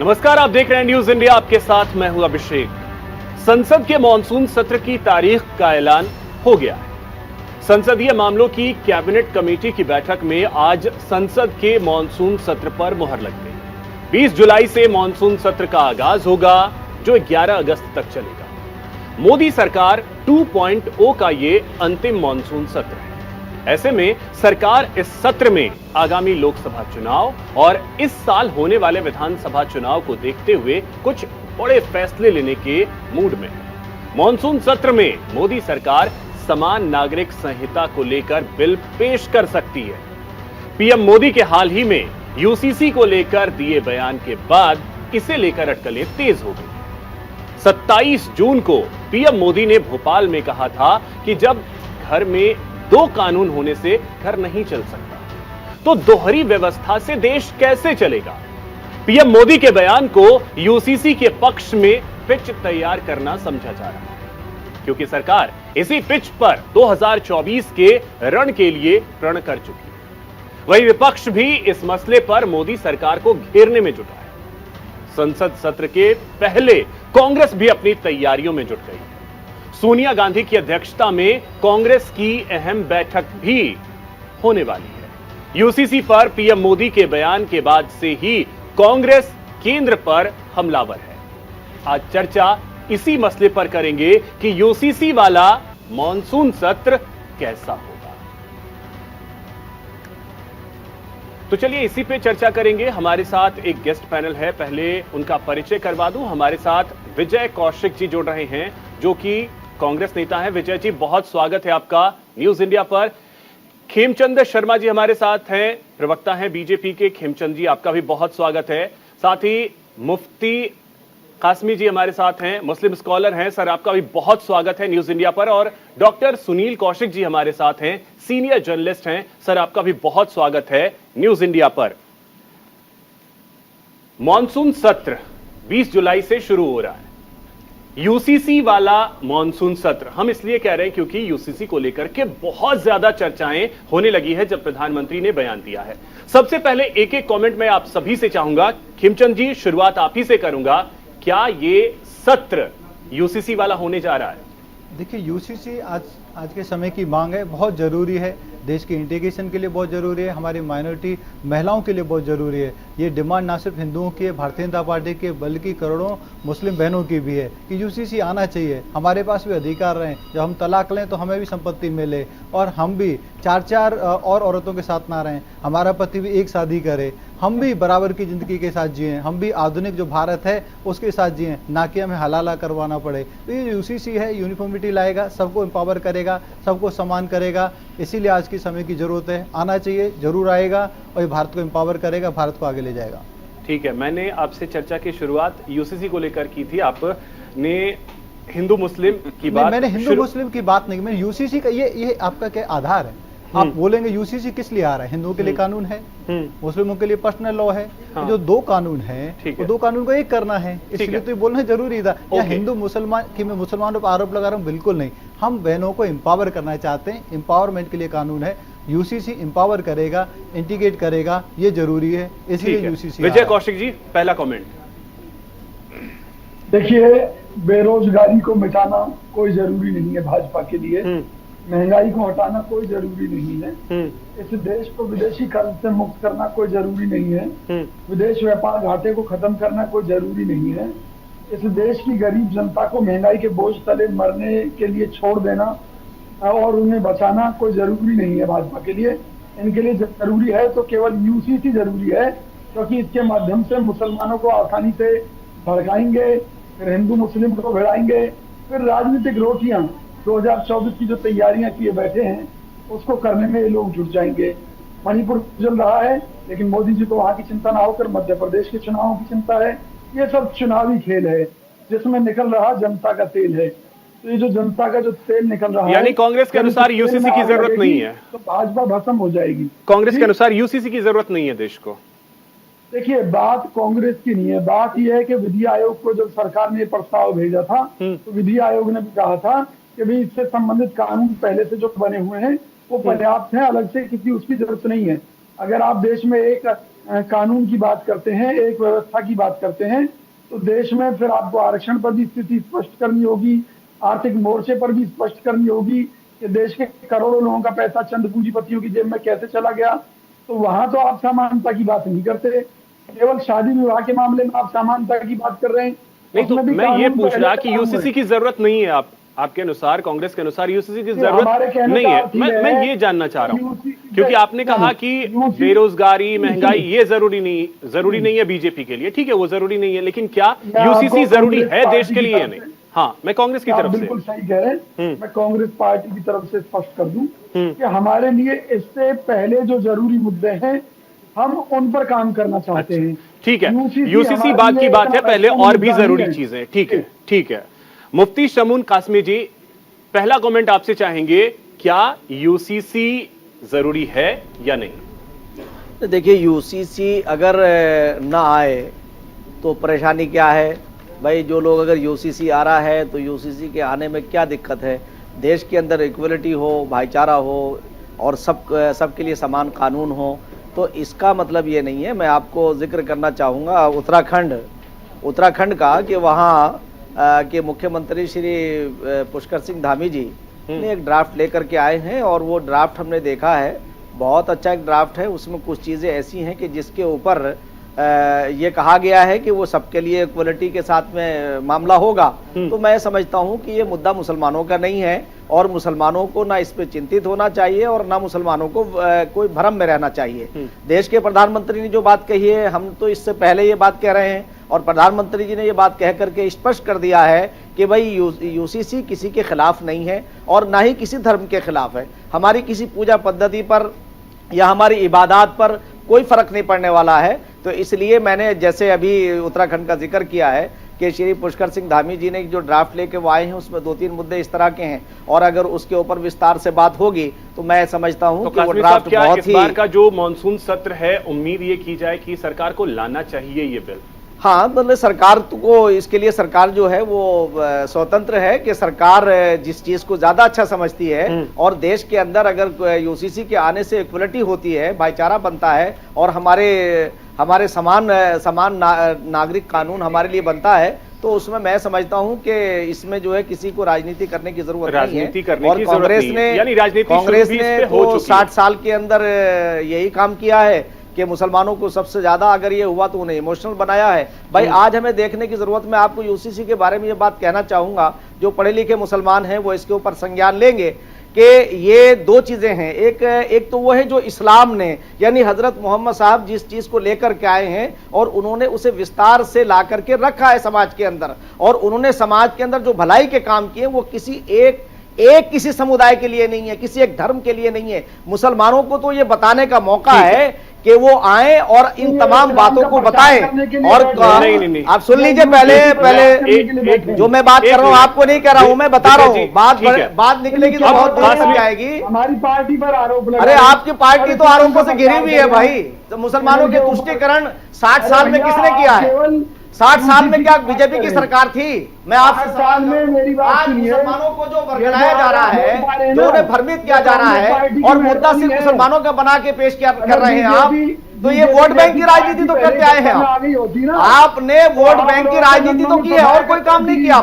नमस्कार, आप देख रहे हैं न्यूज इंडिया। आपके साथ मैं हूं अभिषेक। संसद के मॉनसून सत्र की तारीख का ऐलान हो गया है। संसदीय मामलों की कैबिनेट कमेटी की बैठक में आज संसद के मॉनसून सत्र पर मुहर लग गई। 20 जुलाई से मॉनसून सत्र का आगाज होगा, जो 11 अगस्त तक चलेगा। मोदी सरकार 2.0 का ये अंतिम मॉनसून सत्र है। ऐसे में सरकार इस सत्र में आगामी लोकसभा चुनाव और इस साल होने वाले विधानसभा चुनाव को देखते हुए कुछ बड़े फैसले लेने के मूड में है। मॉनसून सत्र में मोदी सरकार समान नागरिक संहिता को लेकर बिल पेश कर सकती है। पीएम मोदी के हाल ही में यूसीसी को लेकर दिए बयान के बाद इसे लेकर अटकलें तेज हो गई। 27 जून को पीएम मोदी ने भोपाल में कहा था कि जब घर में 2 कानून होने से घर नहीं चल सकता, तो दोहरी व्यवस्था से देश कैसे चलेगा। पीएम मोदी के बयान को यूसीसी के पक्ष में पिच तैयार करना समझा जा रहा है, क्योंकि सरकार इसी पिच पर 2024 के रण के लिए प्रण कर चुकी है। वहीं विपक्ष भी इस मसले पर मोदी सरकार को घेरने में जुटा है। संसद सत्र के पहले कांग्रेस भी अपनी तैयारियों में जुट गई। सोनिया गांधी की अध्यक्षता में कांग्रेस की अहम बैठक भी होने वाली है। यूसीसी पर पीएम मोदी के बयान के बाद से ही कांग्रेस केंद्र पर हमलावर है। आज चर्चा इसी मसले पर करेंगे कि यूसीसी वाला मॉनसून सत्र कैसा होगा। तो चलिए इसी पे चर्चा करेंगे। हमारे साथ एक गेस्ट पैनल है, पहले उनका परिचय करवा दूं। हमारे साथ विजय कौशिक जी जुड़ रहे हैं, जो कि कांग्रेस नेता है। विजय जी, बहुत स्वागत है आपका न्यूज इंडिया पर। खेमचंद शर्मा जी हमारे साथ हैं, प्रवक्ता हैं बीजेपी के। खेमचंद जी, आपका भी बहुत स्वागत है। साथ ही मुफ्ती कासमी जी हमारे साथ हैं, मुस्लिम स्कॉलर हैं। सर, आपका भी बहुत स्वागत है न्यूज इंडिया पर। और डॉक्टर सुनील कौशिक जी हमारे साथ हैं, सीनियर जर्नलिस्ट हैं। सर, आपका भी बहुत स्वागत है न्यूज इंडिया पर। मॉनसून सत्र 20 जुलाई से शुरू हो रहा है। यूसीसी वाला मॉनसून सत्र हम इसलिए कह रहे हैं क्योंकि यूसीसी को लेकर के बहुत ज्यादा चर्चाएं होने लगी है जब प्रधानमंत्री ने बयान दिया है। सबसे पहले एक एक कमेंट मैं आप सभी से चाहूंगा। खेमचंद जी, शुरुआत आप ही से करूंगा। क्या ये सत्र यूसीसी वाला होने जा रहा है? देखिए, यूसीसी आज के समय की मांग है, बहुत जरूरी है। देश के इंटीग्रेशन के लिए बहुत जरूरी है, हमारी माइनॉरिटी महिलाओं के लिए बहुत जरूरी है। ये डिमांड ना सिर्फ हिंदुओं की है, भारतीय जनता पार्टी के, बल्कि करोड़ों मुस्लिम बहनों की भी है कि यूसीसी आना चाहिए। हमारे पास भी अधिकार रहे, जब हम तलाक लें तो हमें भी संपत्ति मिले, और हम भी 4-4 और औरतों के साथ ना रहें, हमारा पति भी एक शादी करे, हम भी बराबर की जिंदगी के साथ जिए, हम भी आधुनिक जो भारत है उसके साथ जिए, ना कि हमें हलाला करवाना पड़े। तो ये यूसीसी है, यूनिफॉर्मिटी लाएगा, सबको एम्पावर करेगा, सबको समान करेगा। इसीलिए आज के समय की जरूरत है, आना चाहिए, जरूर आएगा और ये भारत को एम्पावर करेगा, भारत को आगे ले जाएगा। ठीक है, मैंने आपसे चर्चा की शुरुआत यूसीसी को लेकर की थी। आपने हिंदू मुस्लिम की बात, मैंने हिंदू मुस्लिम की बात नहीं, मैंने यूसीसी का ये आपका क्या आधार है? आप बोलेंगे यूसीसी किस लिए आ रहा है? हिंदुओं के लिए कानून है, मुस्लिमों के लिए पर्सनल लॉ है। हाँ। जो 2 कानून है, वो 2 कानून को एक करना है, इसलिए तो ये बोलना जरूरी था। या हिंदू मुसलमान की मैं मुसलमानों पर आरोप लगा रहा हूँ? बिल्कुल नहीं। हम बहनों को एम्पावर करना चाहते हैं, एम्पावरमेंट के लिए कानून है। यूसीसी एम्पावर करेगा, इंटीग्रेट करेगा, ये जरूरी है, इसलिए यूसीसी। विजय कौशिक जी, पहला कमेंट। देखिए, बेरोजगारी को मिटाना कोई जरूरी नहीं है भाजपा के लिए, महंगाई को हटाना कोई जरूरी नहीं है, इस देश को विदेशी कर्ज से मुक्त करना कोई जरूरी नहीं है, विदेश व्यापार घाटे को खत्म करना कोई जरूरी नहीं है, इस देश की गरीब जनता को महंगाई के बोझ तले मरने के लिए छोड़ देना और उन्हें बचाना कोई जरूरी नहीं है भाजपा के लिए। इनके लिए जरूरी है तो केवल यूसीसी जरूरी है, क्योंकि इसके माध्यम से मुसलमानों को आसानी से भड़काएंगे, फिर हिंदू मुस्लिम को भिड़ाएंगे, फिर राजनीतिक रोटियां 2024 की जो तैयारियां किए बैठे हैं उसको करने में ये लोग जुट जाएंगे। मणिपुर चल रहा है, लेकिन मोदी जी को वहां की चिंता ना होकर मध्य प्रदेश के चुनावों की चिंता है। ये सब चुनावी खेल है जिसमें निकल रहा जनता का तेल है। तो ये जो जनता का जो तेल निकल रहा है, यानी कांग्रेस के अनुसार यूसीसी की जरूरत नहीं है, तो भाजपा भस्म हो जाएगी। कांग्रेस के अनुसार यूसीसी की जरूरत नहीं है देश को। देखिए, बात कांग्रेस की नहीं है, बात यह है कि विधि आयोग को जब सरकार ने प्रस्ताव भेजा था तो विधि आयोग ने भी कहा था कि भाई इससे संबंधित कानून पहले से जो बने हुए हैं वो पर्याप्त है, अलग से किसी उसकी जरूरत नहीं है। अगर आप देश में एक कानून की बात करते हैं, एक व्यवस्था की बात करते हैं, तो देश में फिर आपको आरक्षण पर भी स्थिति स्पष्ट करनी होगी, आर्थिक मोर्चे पर भी स्पष्ट करनी होगी कि देश के करोड़ों लोगों का पैसा चंद पूंजीपतियों की जेब में कैसे चला गया। तो वहां तो आप समानता की बात नहीं करते, केवल शादी विवाह के मामले में आप समानता की बात कर रहे हैं। नहीं तो मैं ये पूछ रहा कि यूसीसी की जरूरत नहीं है, आपके अनुसार, कांग्रेस के अनुसार यूसीसी की जरूरत नहीं है। मैं ये जानना चाह रहा हूँ, क्योंकि आपने कहा कि बेरोजगारी, महंगाई ये जरूरी नहीं है बीजेपी के लिए, ठीक है वो जरूरी नहीं है, लेकिन क्या यूसीसी जरूरी है देश के लिए या नहीं? हाँ, मैं कांग्रेस की तरफ से, बिल्कुल सही कह रहे हैं, मैं कांग्रेस पार्टी की तरफ से स्पष्ट कर दूं कि हमारे लिए इससे पहले जो जरूरी मुद्दे हैं हम उन पर काम करना चाहते हैं। ठीक है, यूसीसी बात की बात है, पहले और भी जरूरी चीजें। ठीक है, ठीक है। मुफ्ती शमून कासमी जी, पहला कमेंट आपसे चाहेंगे, क्या यूसीसी जरूरी है या नहीं? देखिए, यूसीसी अगर ना आए तो परेशानी क्या है भाई? जो लोग अगर यूसीसी आ रहा है तो यूसीसी के आने में क्या दिक्कत है? देश के अंदर इक्वलिटी हो, भाईचारा हो और सबके लिए समान कानून हो, तो इसका मतलब ये नहीं है। मैं आपको जिक्र करना चाहूँगा उत्तराखंड का, कि वहाँ के मुख्यमंत्री श्री पुष्कर सिंह धामी जी ने एक ड्राफ्ट लेकर के आए हैं और वो ड्राफ्ट हमने देखा है, बहुत अच्छा एक ड्राफ्ट है। उसमें कुछ चीज़ें ऐसी हैं कि जिसके ऊपर ये कहा गया है कि वो सबके लिए इक्वलिटी के साथ में मामला होगा। तो मैं समझता हूँ कि ये मुद्दा मुसलमानों का नहीं है और मुसलमानों को ना इस पे चिंतित होना चाहिए और ना मुसलमानों को कोई भ्रम में रहना चाहिए। देश के प्रधानमंत्री ने जो बात कही है, हम तो इससे पहले ये बात कह रहे हैं और प्रधानमंत्री जी ने ये बात कह करके स्पष्ट कर दिया है कि भाई यूसीसी किसी के खिलाफ नहीं है और ना ही किसी धर्म के खिलाफ है। हमारी किसी पूजा पद्धति पर या हमारी इबादत पर कोई फर्क नहीं पड़ने वाला है। तो इसलिए मैंने जैसे अभी उत्तराखंड का जिक्र किया है कि श्री पुष्कर सिंह धामी जी ने जो ड्राफ्ट लेके वो आए हैं, उसमें 2-3 मुद्दे इस तरह के हैं और अगर उसके ऊपर विस्तार से बात होगी तो मैं समझता हूं तो कि वो ड्राफ्ट बहुत ही, इस बार का जो मानसून सत्र है, उम्मीद ये की जाए कि सरकार को लाना चाहिए ये बिल? हाँ, मतलब सरकार को, इसके लिए सरकार जो है वो स्वतंत्र है कि सरकार जिस चीज को ज्यादा अच्छा समझती है और देश के अंदर अगर यूसीसी के आने से इक्वलिटी होती है, भाईचारा बनता है और हमारे समान नागरिक कानून हमारे लिए बनता है, तो उसमें मैं समझता हूं कि इसमें जो है किसी को राजनीति करने की जरूरत नहीं है। और कांग्रेस ने तो 60 साल के अंदर यही काम किया है कि मुसलमानों को सबसे ज्यादा अगर ये हुआ तो उन्हें इमोशनल बनाया है। भाई आज हमें देखने की जरूरत, मैं आपको यूसीसी के बारे में ये बात कहना चाहूंगा, जो पढ़े लिखे मुसलमान हैं वो इसके ऊपर संज्ञान लेंगे कि ये 2 चीजें हैं। एक तो वो है जो इस्लाम ने, यानी हजरत मोहम्मद साहब जिस चीज को लेकर के आए हैं और उन्होंने उसे विस्तार से ला करके रखा है समाज के अंदर, और उन्होंने समाज के अंदर जो भलाई के काम किए वो किसी किसी समुदाय के लिए नहीं है, किसी एक धर्म के लिए नहीं है। मुसलमानों को तो ये बताने का मौका है कि वो आए और इन तमाम बातों को बताएं। और नहीं। आप सुन लीजिए, पहले जो मैं बात कर रहा हूँ आपको नहीं कह रहा हूँ, मैं बता रहा हूँ, बात निकलेगी तो बहुत दूर तक जाएगी। हमारी पार्टी पर आरोप, अरे आपकी पार्टी तो आरोपों से घिरी हुई है भाई। तो मुसलमानों के तुष्टीकरण 60 साल में किसने किया है? 60 साल में क्या बीजेपी की सरकार थी? मैं आपसे सवाल में, मेरी बात सुनिए, मुसलमानों को जो वर्गलाया जा रहा है, जो उन्हें भ्रमित किया जा रहा है और मुद्दा सिर्फ मुसलमानों का बना के पेश कर रहे हैं आप, तो ये वोट बैंक की राजनीति तो करते आए हैं आपने वोट बैंक की राजनीति तो की है और कोई काम नहीं किया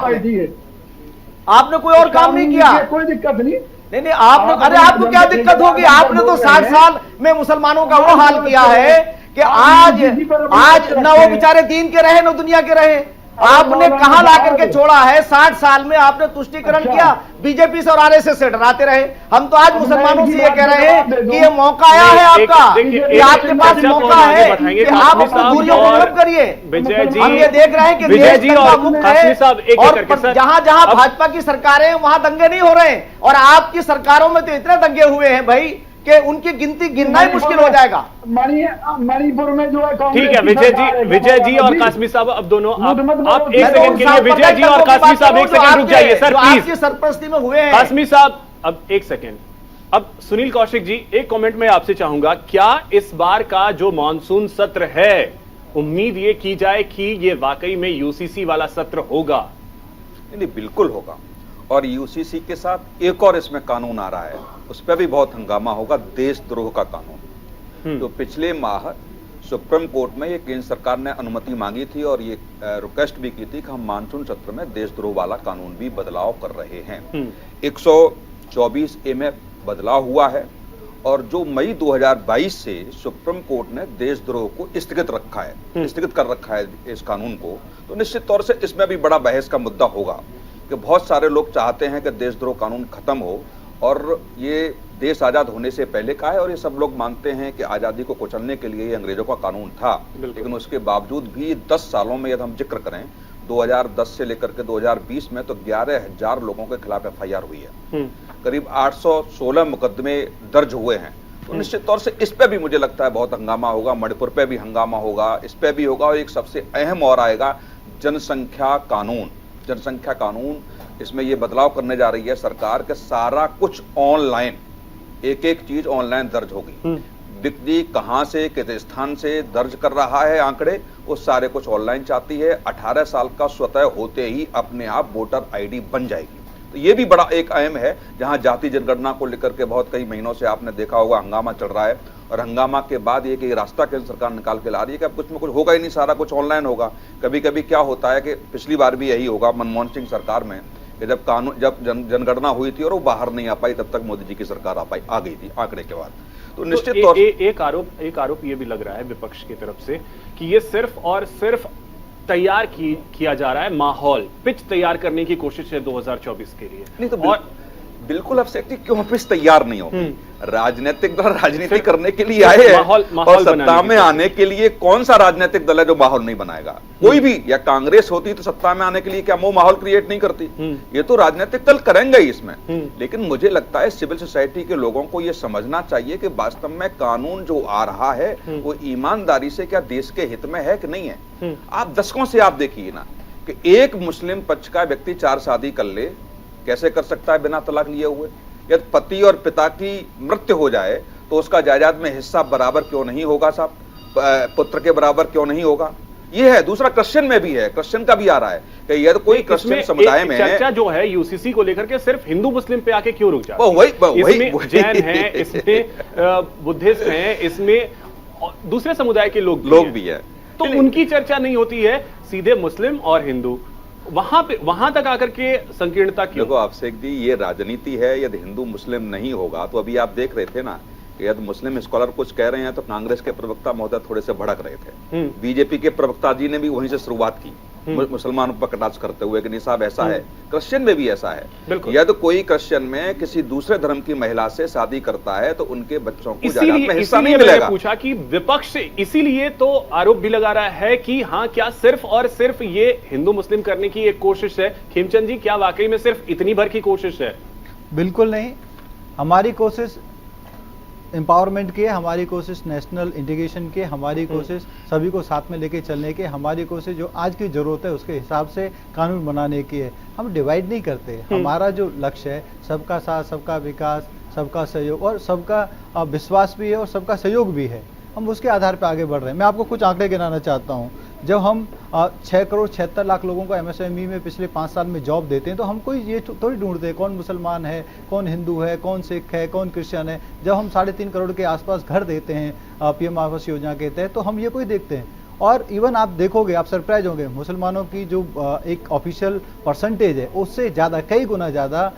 आपने कोई और काम नहीं किया। कोई दिक्कत नहीं, आपने, अरे आपको क्या दिक्कत होगी? आपने तो 60 साल में मुसलमानों का वो हाल किया है कि आज ना वो बेचारे दीन के रहे ना दुनिया के रहे। आपने कहां ला करके छोड़ा है? 60 साल में आपने तुष्टीकरण किया, बीजेपी से और आरएसएस से डराते रहे। हम तो आज मुसलमानों से ये कह रहे हैं कि ये मौका आया है आपका, कि आपके पास मौका है कि आप अपनी दूरियों को कम करिए। हम ये देख रहे हैं कि देश दंगा मुक्त है और जहां भाजपा की सरकारें हैं वहां दंगे नहीं हो रहे हैं, और आपकी सरकारों में तो इतने दंगे हुए हैं भाई कि उनकी गिनती गिनना ही मुश्किल हो जाएगा। मणिपुर में जो है, ठीक है विजय जी और कासमी साहब, अब दोनों आप एक सेकंड के लिए, विजय जी और कासमी साहब एक सेकंड रुक जाइए सर प्लीज। सरपरस्ती में हुए हैं कासमी साहब, अब एक सेकंड। अब सुनील कौशिक जी, एक कमेंट में आपसे चाहूंगा, क्या इस बार का जो मानसून सत्र है, उम्मीद ये की जाए कि ये वाकई में यूसीसी वाला सत्र होगा? नहीं, बिल्कुल होगा। और यूसीसी के साथ एक और इसमें कानून आ रहा है, उस पर भी बहुत हंगामा होगा, देशद्रोह का कानून। तो पिछले माह सुप्रीम कोर्ट में ये केंद्र सरकार ने अनुमति मांगी थी और ये रिक्वेस्ट भी की थी कि हम मानसून सत्र में देशद्रोह वाला कानून भी बदलाव कर रहे हैं। 124A में बदलाव हुआ है और जो मई 2022 से सुप्रीम कोर्ट ने देशद्रोह को स्थगित रखा है, स्थगित कर रखा है इस कानून को, तो निश्चित तौर से इसमें भी बड़ा बहस का मुद्दा होगा कि बहुत सारे लोग चाहते हैं कि देशद्रोह कानून खत्म हो और ये देश आजाद होने से पहले का है और ये सब लोग मानते हैं कि आजादी को कुचलने के लिए ये अंग्रेजों का कानून था। लेकिन उसके बावजूद भी 10 सालों में यदि हम जिक्र करें 2010 से लेकर के 2020 में तो 11,000 लोगों के खिलाफ FIR हुई है, करीब 816 मुकदमे दर्ज हुए हैं। तो निश्चित तौर से इस पे भी मुझे लगता है बहुत हंगामा होगा, मणिपुर पे भी हंगामा होगा, इस पे भी होगा और एक सबसे अहम और आएगा जनसंख्या कानून। जनसंख्या कानून, इसमें ये बदलाव करने जा रही है सरकार के सारा कुछ ऑनलाइन, एक एक चीज ऑनलाइन दर्ज होगी। व्यक्ति कहां से किस स्थान से दर्ज कर रहा है आंकड़े, वो सारे कुछ ऑनलाइन चाहती है। 18 साल का स्वतः होते ही अपने आप वोटर ID बन जाएगी। तो ये भी बड़ा एक अहम है, जहां जाति जनगणना को लेकर के बहुत कई महीनों से आपने देखा होगा हंगामा चल रहा है और हंगामा के बाद ये कि रास्ता केंद्र सरकार निकाल के ला रही है कि अब कुछ में कुछ होगा ही नहीं, सारा कुछ ऑनलाइन होगा। कभी कभी क्या होता है कि पिछली बार भी यही होगा मनमोहन सिंह सरकार में कि जब जनगणना हुई थी और वो बाहर नहीं आ पाई, तब तक मोदी जी की सरकार आ गई थी आंकड़े के बाद। तो निश्चित तौर एक आरोप ये भी लग रहा है विपक्ष की तरफ से कि ये सिर्फ और सिर्फ तैयार किया जा रहा है, माहौल पिच तैयार करने की कोशिश है 2024 के लिए। नहीं तो और बिल्कुल अब सेक्रेटरी क्यों पिच तैयार नहीं होगी? राजनीतिक दल राजनीति करने के लिए आए हैं और सत्ता में आने के लिए कौन सा राजनीतिक दल है जो माहौल नहीं बनाएगा? कोई भी, या कांग्रेस होती तो सत्ता में आने के लिए क्या वो माहौल क्रिएट नहीं करती? ये तो राजनीतिक दल करेंगे ही इसमें। लेकिन मुझे लगता है सिविल सोसाइटी के लोगों को ये समझना चाहिए कि वास्तव में कानून जो आ रहा है वो ईमानदारी से क्या देश के हित में है कि नहीं है। आप दशकों से आप देखिए ना कि एक मुस्लिम पक्ष का व्यक्ति 4 शादी कर ले, कैसे कर सकता है बिना तलाक लिए हुए? यदि पति और पिता की मृत्यु हो जाए तो उसका जायदाद में हिस्सा बराबर क्यों नहीं होगा साहब? पुत्र के बराबर क्यों नहीं होगा? ये है। दूसरा क्रिश्चियन में भी है, क्रिश्चियन का भी आ रहा है कि यदि कोई क्रिश्चियन समुदाय में चर्चा जो है यूसीसी को लेकर के सिर्फ हिंदू मुस्लिम पे आके क्यों रुक जाती है? इसमें जैन है, इसमें बुद्धिस्ट हैं, इसमें दूसरे समुदाय के लोग भी है, तो उनकी चर्चा नहीं होती है, सीधे मुस्लिम और हिंदू वहां तक आकर के संकीर्णता क्यों? देखो आपसेक जी, ये राजनीति है। यदि हिंदू मुस्लिम नहीं होगा तो अभी आप देख रहे थे ना कि यदि मुस्लिम स्कॉलर कुछ कह रहे हैं तो कांग्रेस के प्रवक्ता महोदय थोड़े से भड़क रहे थे। बीजेपी के प्रवक्ता जी ने भी वहीं से शुरुआत की मुसलमानों पर कटाक्ष करते हुए कि नहीं साहब ऐसा है। क्रिश्चियन में भी ऐसा है। यदि कोई क्रिश्चियन में किसी दूसरे धर्म की महिला से शादी करता है तो उनके बच्चों को जायदाद में हिस्सा नहीं मिलेगा। पूछा कि विपक्ष इसीलिए तो आरोप भी लगा रहा है कि हाँ, क्या सिर्फ और सिर्फ ये हिंदू मुस्लिम करने की एक कोशिश है? खेमचंद जी, क्या वाकई में सिर्फ इतनी भर की कोशिश है? बिल्कुल नहीं। हमारी कोशिश एम्पावरमेंट की है, हमारी कोशिश नेशनल इंटीग्रेशन की है, हमारी कोशिश सभी को साथ में लेके चलने की, हमारी कोशिश जो आज की जरूरत है उसके हिसाब से कानून बनाने की है। हम डिवाइड नहीं करते। हमारा जो लक्ष्य है सबका साथ, सबका विकास, सबका सहयोग और सबका विश्वास भी है और सबका सहयोग भी है। हम उसके आधार पर आगे बढ़ रहे हैं। मैं आपको कुछ आंकड़े गिनाना चाहता हूँ। जब हम 6 करोड़ 76 लाख लोगों को MSME में पिछले 5 साल में जॉब देते हैं तो हम कोई ये थोड़ी ढूंढते हैं कौन मुसलमान है, कौन हिंदू है, कौन सिख है, कौन क्रिश्चियन है। जब हम 3.5 करोड़ के आसपास घर देते हैं PM आवास योजना के तहत, तो हम ये कोई देखते हैं। और इवन आप देखोगे, आप सरप्राइज होंगे, मुसलमानों की जो एक ऑफिशियल परसेंटेज है उससे ज़्यादा, कई गुना ज़्यादा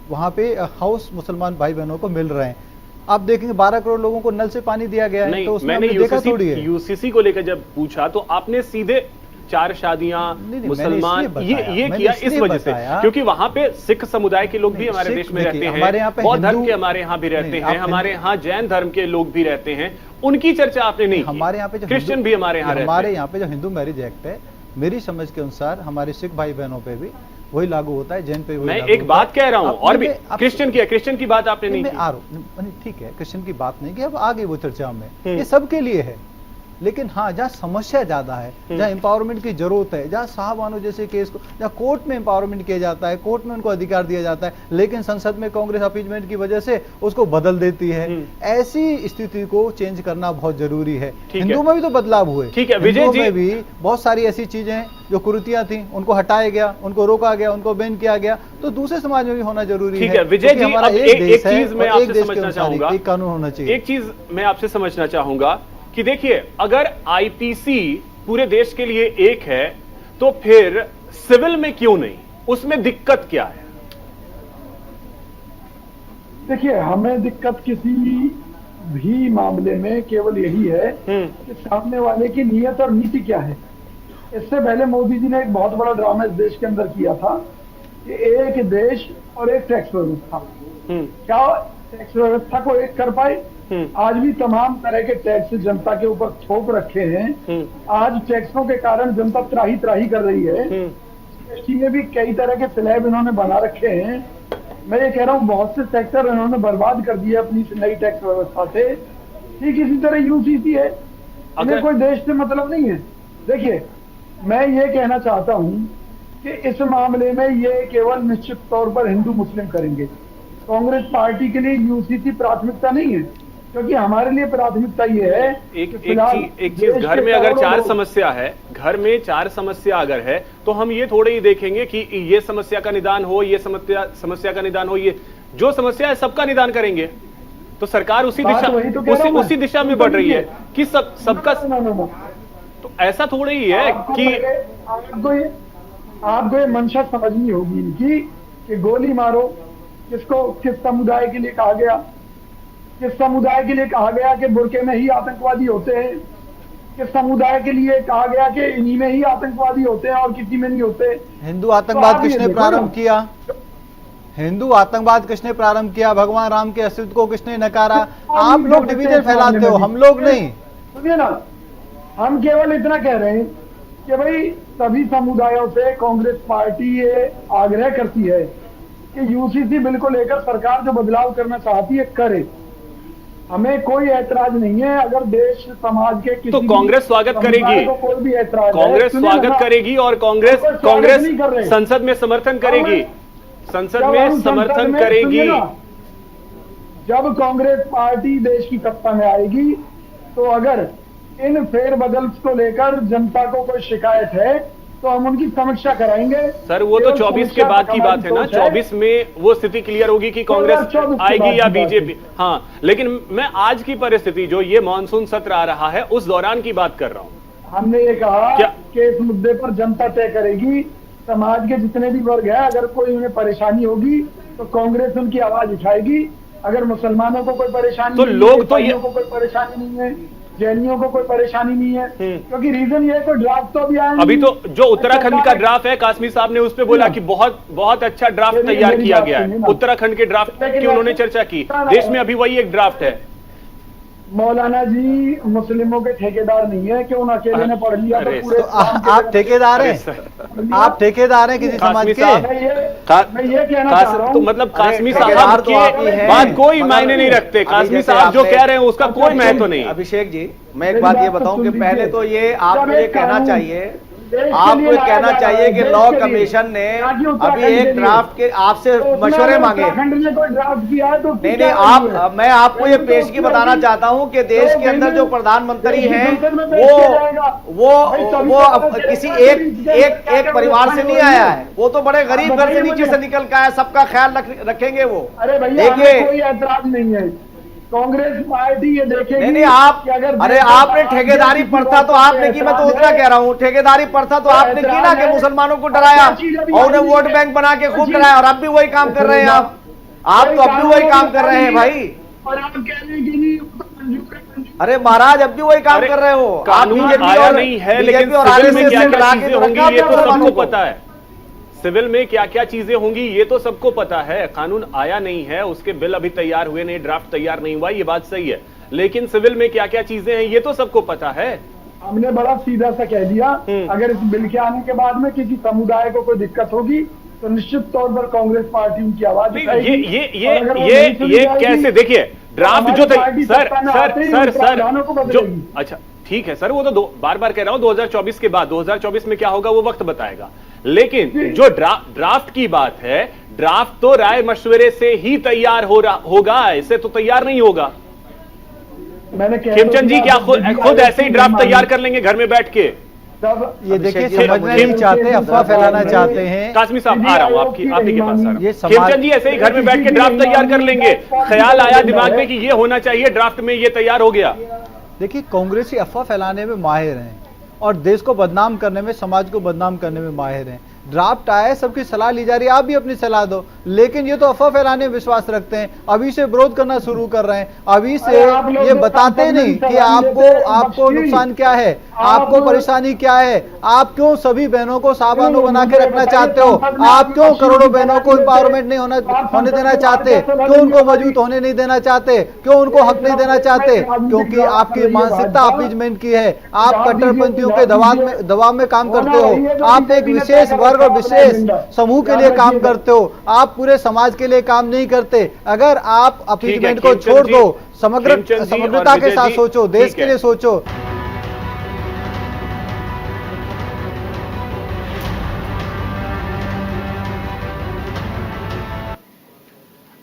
वहाँ पे हाउस मुसलमान भाई बहनों को मिल रहे हैं। आप देखेंगे 12 करोड़ लोगों को नल से पानी दिया गया है, तो उसमें हमने देखा थोड़ी है। यूसीसी को लेकर जब पूछा तो आपने सीधे 4 शादियां मुसलमान ये किया इस वजह से क्योंकि वहां पे सिख समुदाय के लोग भी हमारे देश में रहते हैं, बौद्ध धर्म के हमारे यहाँ भी रहते हैं, हमारे यहाँ जैन धर्म के लोग भी रहते हैं, उनकी चर्चा आपने नहीं। हमारे यहाँ पे जो क्रिश्चियन भी हमारे यहाँ पे जो हिंदू मैरिज एक्ट है, मेरी समझ के अनुसार हमारे सिख भाई बहनों पे भी वही लागू होता है, जैन पे वही। मैं एक बात कह रहा हूं और भी क्रिश्चियन की बात आपने नहीं की। ठीक है, क्रिश्चियन की बात नहीं की, अब आ गई वो चर्चा में। ये सबके लिए है, लेकिन हाँ जहाँ समस्या ज्यादा है, जहाँ एम्पावरमेंट की जरूरत है, जहाँ साहबानो जैसे केस को, जहाँ कोर्ट में एम्पावरमेंट किया जाता है, कोर्ट में उनको अधिकार दिया जाता है, लेकिन संसद में कांग्रेस अपीजमेंट की वजह से उसको बदल देती है। ऐसी स्थिति को चेंज करना बहुत जरूरी है। हिंदू में भी तो बदलाव हुए, ठीक है विजय जी, में भी बहुत सारी ऐसी चीजें जो कुरीतियां थी उनको हटाया गया, उनको रोका गया, उनको बैन किया गया, तो दूसरे समाज में भी होना जरूरी है। ठीक है विजय जी, अब एक चीज मैं आपसे समझना चाहूंगा, एक कानून होना चाहिए। एक चीज मैं आपसे समझना चाहूंगा कि देखिए, अगर आईपीसी पूरे देश के लिए एक है तो फिर सिविल में क्यों नहीं, उसमें दिक्कत क्या है? देखिए, हमें दिक्कत किसी भी मामले में केवल यही है कि सामने वाले की नीयत और नीति क्या है। इससे पहले मोदी जी ने एक बहुत बड़ा ड्रामा इस देश के अंदर किया था कि एक देश और एक टैक्स व्यवस्था। क्या टैक्स व्यवस्था को एक कर पाए? आज भी तमाम तरह के टैक्स जनता के ऊपर थोप रखे हैं। आज टैक्सों के कारण जनता त्राही त्राही कर रही है। जीएसटी में भी कई तरह के स्लैब इन्होंने बना रखे हैं। मैं ये कह रहा हूँ, बहुत से सेक्टर इन्होंने बर्बाद कर दिया अपनी नई टैक्स व्यवस्था से। ठीक इसी तरह यूसीसी है, इन्हें कोई देश से मतलब नहीं है। देखिए, मैं ये कहना चाहता हूँ कि इस मामले में ये केवल निश्चित तौर पर हिंदू मुस्लिम करेंगे। कांग्रेस पार्टी के लिए यूसीसी प्राथमिकता नहीं है, क्योंकि हमारे लिए प्राथमिकता ये है एक चीज, घर में अगर चार समस्या है, घर में चार समस्या अगर है, तो हम ये थोड़े ही देखेंगे कि ये समस्या का निदान हो, ये समस्या का निदान हो, ये जो समस्या है सबका निदान करेंगे। तो सरकार उसी दिशा में बढ़ रही है कि सबका। तो ऐसा थोड़े ही है कि आपको ये मंशा समझनी होगी इनकी कि गोली मारो। किसको, किस समुदाय के लिए कहा गया? किस समुदाय के लिए कहा गया कि बुरके में ही आतंकवादी होते हैं? किस समुदाय के लिए कहा गया कि इन्हीं में ही आतंकवादी होते हैं और किसी में नहीं होते? हिंदू आतंकवाद किसने प्रारंभ किया? हिंदू आतंकवाद किसने प्रारंभ किया? भगवान राम के अस्तित्व को किसने नकारा? आप लोग डिवीजन फैलाते हो, हम लोग नहीं। सुनिए ना, हम केवल इतना कह रहे हैं कि भाई सभी समुदायों से कांग्रेस पार्टी ये आग्रह करती है कि यूसीसी बिल को लेकर सरकार जो बदलाव करना चाहती है करे। हमें कोई ऐतराज नहीं है अगर देश समाज के किसी तो कांग्रेस स्वागत करेगी, कोई भी ऐतराज, कांग्रेस स्वागत करेगी और कांग्रेस संसद में समर्थन करेगी, संसद में समर्थन करेगी। जब कांग्रेस पार्टी देश की सत्ता में आएगी तो अगर इन फेरबदल को लेकर जनता को कोई शिकायत है तो हम उनकी समीक्षा कराएंगे। सर, वो तो 24 के बाद की बात है ना। 24 में वो स्थिति क्लियर होगी कि कांग्रेस आएगी या बीजेपी। हाँ, लेकिन मैं आज की परिस्थिति, जो ये मानसून सत्र आ रहा है, उस दौरान की बात कर रहा हूँ। हमने ये कहा कि इस मुद्दे पर जनता तय करेगी। समाज के जितने भी वर्ग है, अगर कोई उन्हें परेशानी होगी तो कांग्रेस उनकी आवाज उठाएगी। अगर मुसलमानों को कोई परेशानी तो लोग तो को कोई परेशानी नहीं है, जैनियों को कोई परेशानी नहीं है, क्योंकि रीजन ये है कोई ड्राफ्ट तो अभी आया नहीं। अभी तो जो उत्तराखंड का ड्राफ्ट है, कासमी साहब ने उस पर बोला कि बहुत अच्छा ड्राफ्ट तैयार किया गया है। उत्तराखंड के ड्राफ्ट की उन्होंने चर्चा की। देश में अभी वही एक ड्राफ्ट है। मौलाना जी मुस्लिमों के ठेकेदार नहीं है कि उन अकेले ने पढ़ लिया तो पूरे। आप ठेकेदार हैं? आप ठेकेदार हैं किसी समाज के? मैं ये कहना चाह रहा हूँ, तो मतलब कासमी साहब की बात कोई मायने नहीं रखते। कासमी साहब जो कह रहे हैं उसका कोई महत्व नहीं। अभिषेक जी, मैं एक बात ये बताऊं कि पहले तो ये आपको ये कहना चाहिए, आपको ये कहना चाहिए कि लॉ कमीशन ने अभी एक ड्राफ्ट के आपसे मशवरे मांगे। नहीं, आप, मैं आपको ये पेशगी बताना चाहता हूं कि देश के अंदर जो प्रधानमंत्री हैं वो किसी एक परिवार से नहीं आया है। वो तो बड़े गरीब घर से नीचे से निकल के आया। सबका ख्याल रखेंगे वो। देखिए, कोई ऐतराज नहीं है। कांग्रेस पार्टी ये देखेगी। नहीं, आप, अरे आपने ठेकेदारी प्रथा तो आपने की, मैं तो उतना कह रहा हूँ, ठेकेदारी प्रथा तो आपने की ना कि मुसलमानों को डराया और उन्हें वोट बैंक बना के खूब डराया, और अब भी वही काम कर रहे हैं आप तो अब भी वही काम कर रहे हैं भाई। और आप कह रहे हैं कि नहीं, अरे महाराज, अब भी वही काम कर रहे हो। कानून आया नहीं है, लेकिन सिविल में क्या क्या चीजें होंगी ये तो सबको पता है। सिविल में क्या क्या चीजें होंगी ये तो सबको पता है। कानून आया नहीं है, उसके बिल अभी तैयार हुए नहीं, ड्राफ्ट तैयार नहीं हुआ, ये बात सही है। लेकिन सिविल में क्या क्या चीजें हैं ये तो सबको पता है। हमने बड़ा सीधा सा कह दिया, अगर इस बिल के आने के बाद में किसी समुदाय को कोई दिक्कत होगी तो निश्चित तौर पर कांग्रेस पार्टी उनकी आवाज उठाएगी। ये कैसे? देखिए, ड्राफ्ट जो सर जो, अच्छा ठीक है सर, वो तो बार बार कह रहा हूं 2024 के बाद, 2024 में क्या होगा वो वक्त बताएगा। लेकिन जो ड्राफ्ट की बात है, ड्राफ्ट तो राय मशवरे से ही तैयार होगा, इससे तो तैयार नहीं होगा। खेमचंद जी क्या खुद ऐसे ही ड्राफ्ट तैयार कर लेंगे घर में बैठ के? ये देखिए, समझना नहीं चाहते, अफवाह फैलाना चाहते हैं। कासमी साहब आ रहा हूं आपके पास आ रहा हूं। खेमचंद जी ऐसे ही घर में बैठ के ड्राफ्ट तैयार कर लेंगे। ख्याल आया दिमाग में कि ये होना चाहिए, ड्राफ्ट में ये तैयार हो गया। देखिए, कांग्रेसी अफवाह फैलाने में माहिर हैं और देश को बदनाम करने में, समाज को बदनाम करने में माहिर हैं। ड्राफ्ट आया है, सबकी सलाह ली जा रही है, आप भी अपनी सलाह दो, लेकिन ये तो अफवाह फैलाने में विश्वास रखते हैं। अभी से विरोध करना शुरू कर रहे हैं, अभी से ये बताते नहीं कि आपको नुकसान क्या है, आपको परेशानी क्या है, आप क्यों सभी बहनों को साबानो बना के रखना चाहते हो, आप क्यों करोड़ों बहनों को एम्पावरमेंट नहीं होने देना चाहते, क्यों उनको मौजूद होने नहीं देना चाहते, क्यों उनको हक नहीं देना चाहते? क्योंकि आपकी मानसिकता अपीजमेंट की है, आप कट्टरपंथियों के दबाव में काम करते हो, आप एक विशेष वर्ग और विशेष समूह के लिए काम करते हो, आप पूरे समाज के लिए काम नहीं करते। अगर आप अपीजमेंट को छोड़ दो, समग्रता के साथ सोचो, देश के लिए सोचो।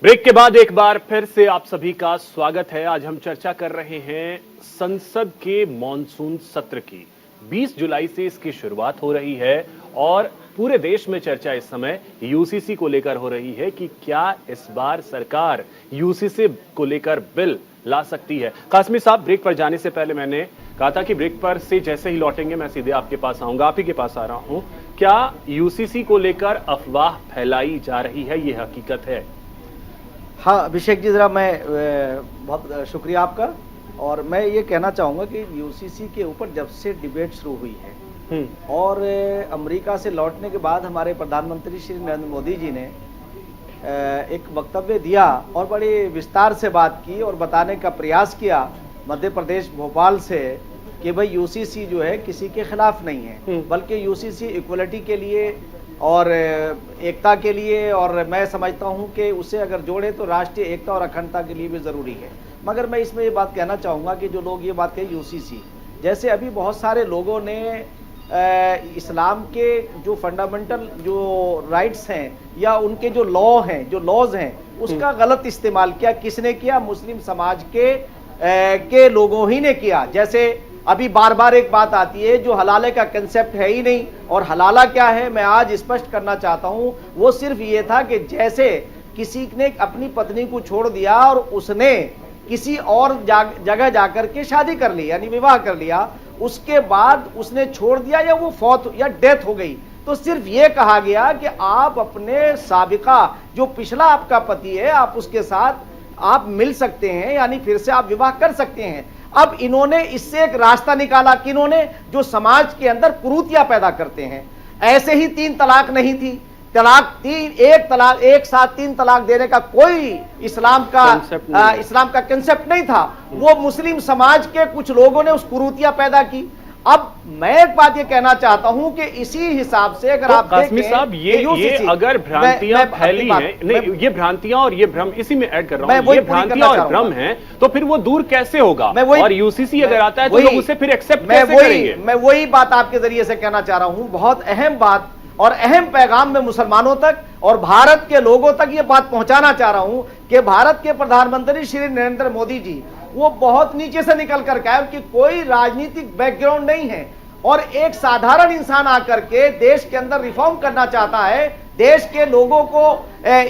ब्रेक के बाद एक बार फिर से आप सभी का स्वागत है। आज हम चर्चा कर रहे हैं संसद के मॉनसून सत्र की। 20 जुलाई से इसकी शुरुआत हो रही है और पूरे देश में चर्चा इस समय यूसीसी को लेकर हो रही है कि क्या इस बार सरकार यूसीसी को लेकर बिल ला सकती है। कासमी साहब, ब्रेक पर जाने से पहले मैंने कहा था कि ब्रेक पर से जैसे ही लौटेंगे मैं सीधे आपके पास आऊंगा, आप ही के पास आ रहा हूं। क्या यूसीसी को लेकर अफवाह फैलाई जा रही है, ये हकीकत है? हाँ अभिषेक जी, जरा मैं बहुत शुक्रिया आपका, और मैं ये कहना चाहूँगा कि यूसीसी के ऊपर जब से डिबेट शुरू हुई है और अमेरिका से लौटने के बाद हमारे प्रधानमंत्री श्री नरेंद्र मोदी जी ने एक वक्तव्य दिया और बड़े विस्तार से बात की और बताने का प्रयास किया मध्य प्रदेश भोपाल से कि भाई यूसीसी जो है किसी के खिलाफ नहीं है, बल्कि यूसीसी इक्वलिटी के लिए और एकता के लिए, और मैं समझता हूं कि उसे अगर जोड़े तो राष्ट्रीय एकता और अखंडता के लिए भी ज़रूरी है। मगर मैं इसमें ये बात कहना चाहूँगा कि जो लोग ये बात कहें यूसीसी, जैसे अभी बहुत सारे लोगों ने इस्लाम के जो फंडामेंटल जो राइट्स हैं या उनके जो लॉ हैं, जो लॉज हैं, उसका गलत इस्तेमाल किया। किसने किया? मुस्लिम समाज के लोगों ही ने किया। जैसे अभी बार बार एक बात आती है, जो हलाले का कंसेप्ट है ही नहीं, और हलाला क्या है मैं आज स्पष्ट करना चाहता हूं। वो सिर्फ ये था कि जैसे किसी ने अपनी पत्नी को छोड़ दिया और उसने किसी और जगह जाकर के शादी कर ली, यानी विवाह कर लिया, उसके बाद उसने छोड़ दिया या वो फौत या डेथ हो गई, तो सिर्फ ये कहा गया कि आप अपने साबिका जो पिछला आपका पति है, आप उसके साथ आप मिल सकते हैं, यानी फिर से आप विवाह कर सकते हैं। अब इन्होंने इससे एक रास्ता निकाला, किन्होंने? जो समाज के अंदर कुरीतियां पैदा करते हैं। ऐसे ही 3 तलाक नहीं थी, एक साथ 3 तलाक देने का कोई इस्लाम का कंसेप्ट नहीं था। वो मुस्लिम समाज के कुछ लोगों ने उस कुरीतियां पैदा की। अब मैं एक बात ये कहना चाहता हूं कि इसी हिसाब से अगर आप कासमी साहब, ये अगर भ्रांतियां फैली हैं, नहीं ये भ्रांतियां और ये भ्रम, इसी में ऐड कर रहा हूं, ये भ्रांतियां और भ्रम हैं, तो फिर वो दूर कैसे होगा? और यूसीसी अगर आता है तो लोग उसे फिर एक्सेप्ट कैसे करेंगे? मैं वही बात आपके जरिए से कहना चाह रहा हूं। बहुत अहम बात और अहम पैगाम में मुसलमानों तक और भारत के लोगों तक ये बात पहुंचाना चाह रहा हूं कि भारत के प्रधानमंत्री श्री नरेंद्र मोदी जी वो बहुत नीचे से निकल कर के आए, उनकी कोई राजनीतिक बैकग्राउंड नहीं है, और एक साधारण इंसान आकर के देश के अंदर रिफॉर्म करना चाहता है, देश के लोगों को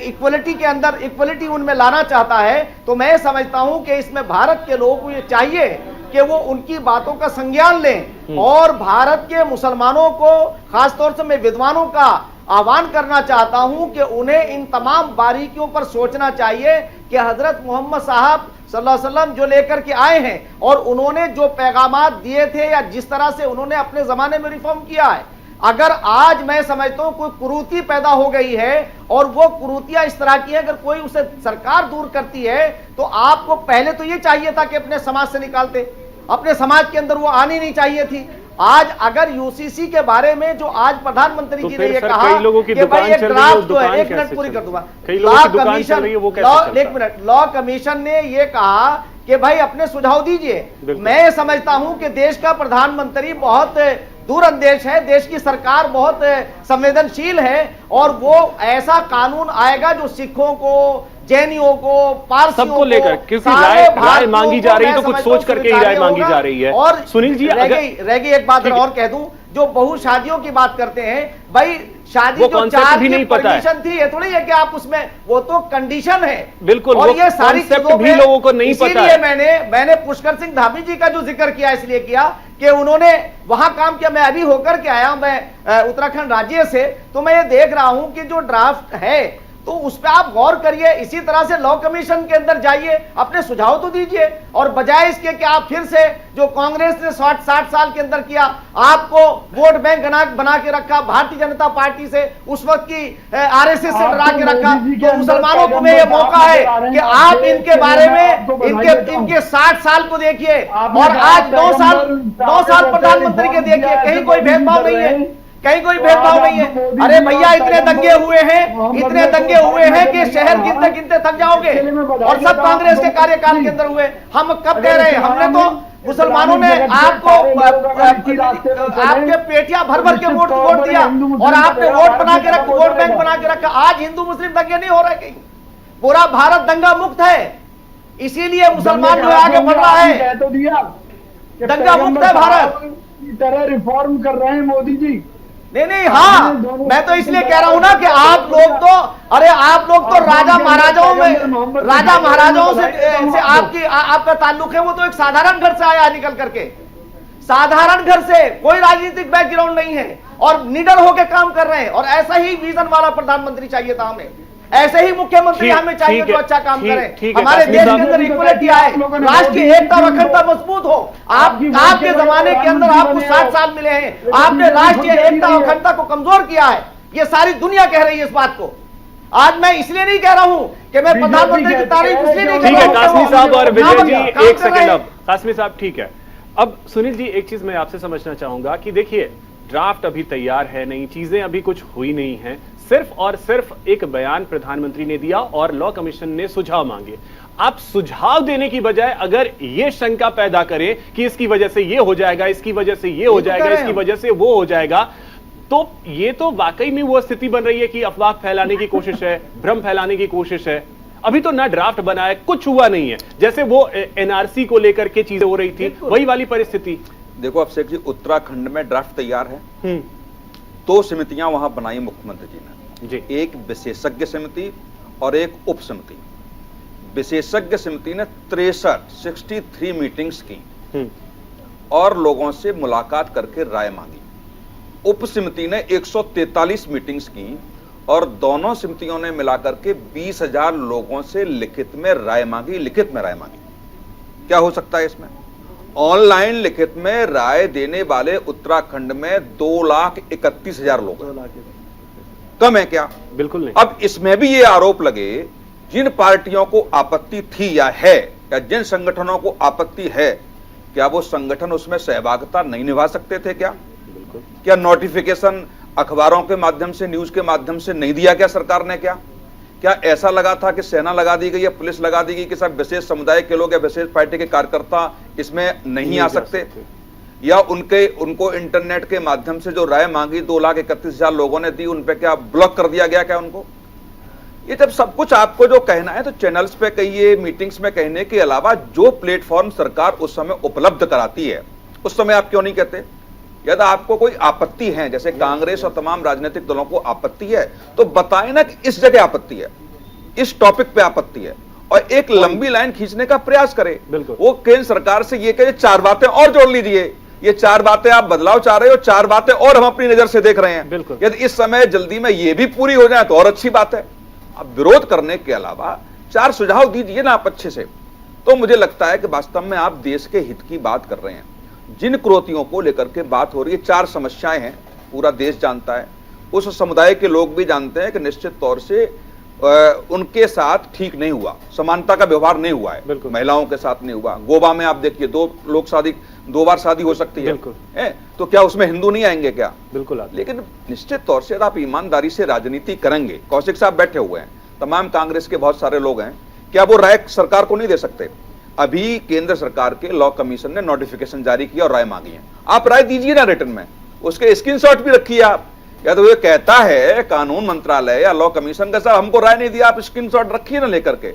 इक्वलिटी के अंदर इक्वलिटी उनमें लाना चाहता है। तो मैं समझता हूं कि इसमें भारत के लोगों को ये चाहिए कि वो उनकी बातों का संज्ञान लें और भारत के मुसलमानों को, खासतौर से मैं विद्वानों का आह्वान करना चाहता हूं कि उन्हें इन तमाम बारीकियों पर सोचना चाहिए कि हजरत मोहम्मद साहब सल्लल्लाहु अलैहि वसल्लम जो लेकर के आए हैं और उन्होंने जो पैगामात दिए थे या जिस तरह से उन्होंने अपने जमाने में रिफॉर्म किया है, अगर आज मैं समझता हूं कोई कुरीति पैदा हो गई है और वो कुरीतियां इस तरह की है, अगर कोई उसे सरकार दूर करती है तो आपको पहले तो ये चाहिए था कि अपने समाज से निकालते, अपने समाज के अंदर वो आनी नहीं चाहिए थी। आज अगर यूसीसी के बारे में जो आज प्रधानमंत्री जी ने ये कहा कि भाई एक ड्राफ्ट जो है, 1 मिनट पूरी कर दूंगा, लॉ कमीशन ने ये कहा कि भाई अपने सुझाव दीजिए। मैं समझता हूं कि देश का प्रधानमंत्री बहुत दूरंदेश है, देश की सरकार बहुत संवेदनशील है, और वो ऐसा कानून आएगा जो सिखों को, जैनियों को, पारसियों सबको लेकर, क्योंकि राय मांगी जा रही है तो कुछ सोच करके ही राय मांगी जा रही है। और सुनील जी रह गई एक बात और कह दूं जो बहु शादियों की बात करते हैं, भाई शादी वो जो concept 4 भी की नहीं पता है। परमिशन थी, ये थोड़ी है कि आप उसमें, वो तो कंडीशन है। बिल्कुल, और वो ये सारी concept चीजों भी पे लोगों को नहीं पता इसीलिए है। मैंने पुष्कर सिंह धामी जी का जो जिक्र किया इसलिए किया कि उन्होंने वहां काम किया। मैं अभी होकर के आया, मैं उत्तराखंड राज्य से, तो मैं ये देख रहा हूं कि जो ड्राफ्ट है तो उस पर आप गौर करिए। इसी तरह से लॉ कमीशन के अंदर जाइए, अपने सुझाव तो दीजिए, और बजाय इसके कि आप फिर से जो कांग्रेस ने 60 साल के अंदर किया, आपको वोट बैंक बना के रखा, भारतीय जनता पार्टी से उस वक्त की आरएसएस से डरा के रखा। तो मुसलमानों को में यह मौका है कि आप इनके बारे में इनके 60 साल को देखिए, और आज 9 साल प्रधानमंत्री के देखिए, कहीं कोई भेदभाव नहीं है, कहीं कोई भेदभाव नहीं है। अरे भैया, इतने दंगे हुए हैं कि शहर गिनते गिनते थक जाओगे, और सब कांग्रेस के कार्यकाल के अंदर हुए। हम कब कह रहे हैं, हमने तो मुसलमानों ने आपको आपके पेटियां भर भर के वोट दिया, और आपने वोट बैंक बना के रखा। आज हिंदू मुस्लिम दंगे नहीं हो रहे कहीं, पूरा भारत दंगा मुक्त है। इसीलिए मुसलमान जो आगे बढ़ रहा है, दंगा मुक्त है भारत। तरह रिफॉर्म कर रहे हैं मोदी जी। नहीं, हाँ, मैं तो इसलिए कह रहा हूं ना कि आप लोग तो राजा महाराजाओं से आपका ताल्लुक है। वो तो एक साधारण घर से आया निकल करके, साधारण घर से, कोई राजनीतिक बैकग्राउंड नहीं है, और निडर होकर काम कर रहे हैं। और ऐसा ही विजन वाला प्रधानमंत्री चाहिए था हमें, ऐसे ही मुख्यमंत्री हमें चाहिए जो अच्छा काम करे, हमारे देश के अंदर इक्वलिटी आए, राष्ट्र की एकता और अखंडता मजबूत हो। आपके जमाने के अंदर आपको 60 साल मिले हैं, आपने राष्ट्रीय एकता और अखंडता को कमजोर किया है। ये सारी दुनिया कह रही है इस बात को। आज मैं इसलिए नहीं कह रहा हूं कि मैं प्रधानमंत्री की तारीफ इसलिए नहीं कर ठीक रहा है हूं। कासमी साहब और विजय जी, काम एक कर रहे सेकंड। हैं। अब कासमी साहब ठीक है। अब सुनील जी, एक चीज मैं आपसे समझना चाहूंगा कि देखिए, ड्राफ्ट अभी तैयार है नहीं, चीजें अभी कुछ हुई नहीं है, सिर्फ और सिर्फ एक बयान प्रधानमंत्री ने दिया और लॉ कमीशन ने सुझाव मांगे। आप सुझाव देने की बजाय अगर ये शंका पैदा करें कि इसकी वजह से ये हो जाएगा, इसकी वजह से ये हो जाएगा, इसकी वजह से वो हो जाएगा, तो ये तो वाकई में वो स्थिति बन रही है कि अफवाह फैलाने की कोशिश है, भ्रम फैलाने की कोशिश है। अभी तो ना ड्राफ्ट बना है, कुछ हुआ नहीं है। जैसे वो एनआरसी को लेकर के चीजें हो रही थी, वही वाली परिस्थिति। देखो अभिषेक जी, उत्तराखंड में ड्राफ्ट तैयार है, 2 समितियां वहां बनाई मुख्यमंत्री जी ने जी, एक विशेषज्ञ समिति और एक उप समिति। विशेषज्ञ समिति ने 63 मीटिंग्स की और लोगों से मुलाकात करके राय मांगी। उप समिति ने 143 मीटिंग्स की और दोनों समितियों ने मिलाकर के 20,000 लोगों से लिखित में राय मांगी। क्या हो सकता है इसमें? ऑनलाइन लिखित में राय देने वाले उत्तराखंड में 2,31,000 लोग हैं। कम है क्या? बिल्कुल नहीं। अब इसमें भी ये आरोप लगे, जिन पार्टियों को आपत्ति थी या है, या जिन संगठनों को आपत्ति है, क्या वो संगठन उसमें सहभागिता नहीं निभा सकते थे क्या? बिल्कुल। क्या नोटिफिकेशन अखबारों के माध्यम से, न्यूज के माध्यम से नहीं दिया क्या सरकार ने? क्या ऐसा लगा था कि सेना लगा दी गई या पुलिस लगा दी गई कि सब विशेष समुदाय के लोग या विशेष पार्टी के कार्यकर्ता इसमें नहीं आ सकते? या उनको इंटरनेट के माध्यम से जो राय मांगी 2,31,000 लोगों ने दी, उन पे क्या ब्लॉक कर दिया गया क्या उनको? ये जब सब कुछ आपको जो कहना है तो चैनल्स पे कहिए, मीटिंग्स में कहने के अलावा जो प्लेटफॉर्म सरकार उस समय उपलब्ध कराती है, उस समय आप क्यों नहीं कहते? यदि आपको कोई आपत्ति है, जैसे कांग्रेस और तमाम राजनीतिक दलों को आपत्ति है, तो बताएं ना कि इस जगह आपत्ति है, इस टॉपिक पे आपत्ति है, और एक लंबी लाइन खींचने का प्रयास करें। वो केंद्र सरकार से ये कहे 4 बातें और जोड़ लीजिए, ये 4 बातें आप बदलाव चाह रहे हो, 4 बातें और हम अपनी नजर से देख रहे हैं। यदि इस समय जल्दी में ये भी पूरी हो जाए तो और अच्छी बात है। अब विरोध करने के अलावा 4 सुझाव दीजिए ना आप अच्छे से। तो मुझे लगता है कि वास्तव में आप देश के हित की बात कर रहे हैं। जिन कुरीतियों को लेकर के बात हो रही है, 4 समस्याएं हैं, पूरा देश जानता है, उस समुदाय के लोग भी जानते हैं कि निश्चित तौर से उनके साथ ठीक नहीं हुआ, समानता का व्यवहार नहीं हुआ है, महिलाओं के साथ नहीं हुआ। गोवा में आप देखिए 2 बार शादी हो सकती है, तो क्या उसमें हिंदू नहीं आएंगे क्या? बिल्कुल। लेकिन निश्चित तौर से आप ईमानदारी से राजनीति करेंगे, कौशिक साहब बैठे हुए हैं, तमाम कांग्रेस के बहुत सारे लोग हैं, क्या वो राय सरकार को नहीं दे सकते? अभी केंद्र सरकार के लॉ कमीशन ने नोटिफिकेशन जारी किया और राय मांगी है, आप राय दीजिए ना रिटर्न में, उसके स्क्रीनशॉट भी रखिए आप। या तो ये कहता है कानून मंत्रालय या लॉ कमीशन का, साहब हमको राय नहीं दिया, आप स्क्रीनशॉट रखिए ना लेकर के,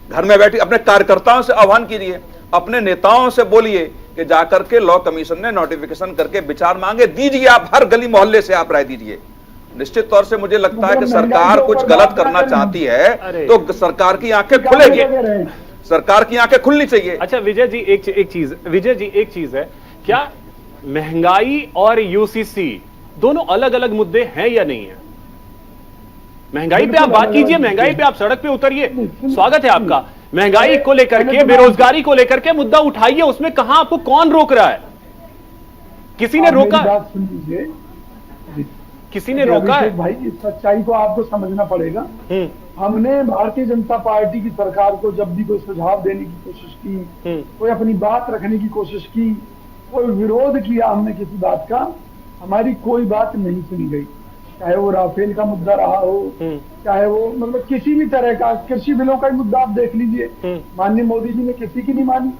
घर में बैठे अपने कार्यकर्ताओं से आह्वान कीजिए, अपने नेताओं से बोलिए कि जाकर के लॉ कमीशन ने नोटिफिकेशन करके विचार मांगे। दीजिए, आप हर गली मोहल्ले से आप राय दीजिए। निश्चित तौर से मुझे लगता है कि सरकार कुछ गलत करना चाहती है तो सरकार की आंखें खुलेगी, सरकार की आंखें खुलनी चाहिए। अच्छा विजय जी, एक चीज है, क्या महंगाई और यूसीसी दोनों अलग अलग मुद्दे हैं या नहीं है? महंगाई पे आप बात कीजिए, महंगाई पे आप सड़क पे उतरिए, स्वागत है आपका। महंगाई को लेकर के, बेरोजगारी को लेकर के मुद्दा उठाइए, उसमें कहां आपको कौन रोक रहा है? किसी ने रोका? किसी ने रोका है? भाई, इस सच्चाई को आपको समझना पड़ेगा। हमने भारतीय जनता पार्टी की सरकार को जब भी कोई सुझाव देने की कोशिश की, कोई अपनी बात रखने की कोशिश की, कोई विरोध किया हमने किसी बात का, हमारी कोई बात नहीं सुनी गई। चाहे वो राफेल का मुद्दा रहा हो, चाहे वो मतलब किसी भी तरह का, कृषि बिलों का ही मुद्दा आप देख लीजिए, माननीय मोदी जी ने किसी की नहीं मानी।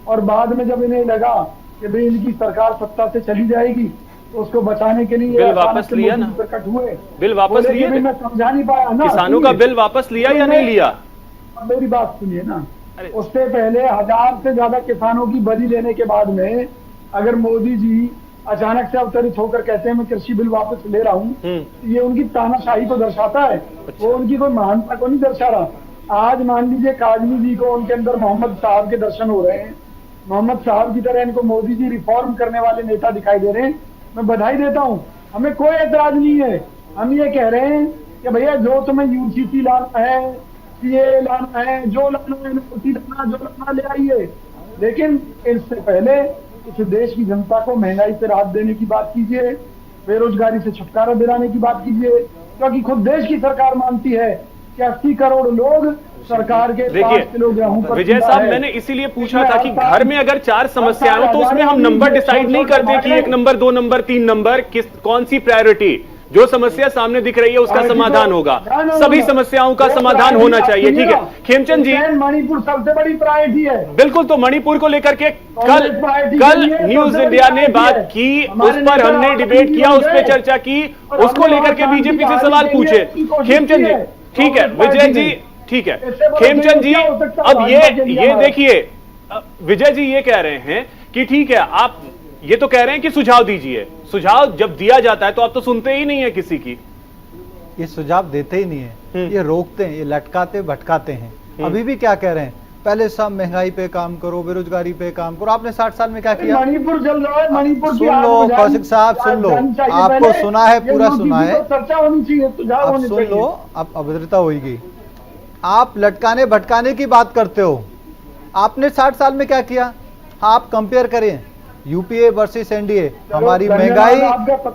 और बाद में जब इन्हें लगा कि भाई इनकी सरकार सत्ता से चली जाएगी तो उसको बचाने के लिए बिल वापस लिया ना, प्रकट हुए, बिल वापस लिए, मैं समझा नहीं पाया ना। किसानों का बिल वापस लिया या नहीं लिया? मेरी बात सुनिए ना, उससे पहले 1000 से ज्यादा किसानों की बलि लेने के बाद में अगर मोदी जी अचानक से अवतरित होकर कहते हैं मैं कृषि बिल वापस ले रहा हूँ, ये उनकी तानाशाही को दर्शाता है। वो उनकी कोई महानता को नहीं दर्शा रहा। आज मान लीजिए काजमी जी को उनके अंदर मोहम्मद साहब के दर्शन हो रहे हैं, मोहम्मद साहब की तरह इनको मोदी जी रिफॉर्म करने वाले नेता दिखाई दे रहे हैं। मैं बधाई देता हूँ, हमें कोई ऐतराज नहीं है। हम ये कह रहे हैं कि भैया जो तुम्हें यूजीसी लाना है, सीए लाना है, जो लाना है, जो लाना ले आइए, लेकिन इससे पहले इस देश की जनता को महंगाई से राहत देने की बात कीजिए, बेरोजगारी से छुटकारा दिलाने की बात कीजिए, क्योंकि खुद देश की सरकार मानती है कि 80 करोड़ लोग सरकार के 5 किलो गेहूं पर। विजय साहब, मैंने इसीलिए पूछा था कि घर में अगर 4 समस्याएं हो तो उसमें हम नंबर डिसाइड नहीं करते कि 1 नंबर, 2 नंबर, 3 नंबर, कौन सी प्रायोरिटी। जो समस्या सामने दिख रही है उसका समाधान होगा, सभी समस्याओं का समाधान होना चाहिए। ठीक है खेमचंद जी, मणिपुर सबसे बड़ी प्रायोरिटी है। बिल्कुल, तो मणिपुर को लेकर के कल न्यूज इंडिया ने बात की, उस पर हमने डिबेट किया, उस पर चर्चा की, उसको लेकर के बीजेपी से सवाल पूछे। खेमचंद जी, ठीक है, विजय जी, ठीक है, खेमचंद जी, अब ये देखिए, विजय जी ये कह रहे हैं कि ठीक है, आप ये तो कह रहे हैं कि सुझाव दीजिए। सुझाव जब दिया जाता है तो आप तो सुनते ही नहीं है किसी की। ये सुझाव देते ही नहीं है, ये रोकते हैं, ये लटकाते भटकाते हैं। अभी भी क्या कह रहे हैं, पहले सब महंगाई पे काम करो, बेरोजगारी पे काम करो। आपने 60 साल में क्या किया? मणिपुर चल रहा है, मणिपुर सुन लो कौशिक साहब, सुन लो, आपको सुना है, पूरा सुना है, चर्चा होनी चाहिए, सुझाव होने चाहिए। सुन लो, अब अभद्रता होगी। आप लटकाने भटकाने की बात करते हो। आपने 60 साल में क्या किया? आप कंपेयर करें यूपीए वर्सेस एनडीए, हमारी महंगाई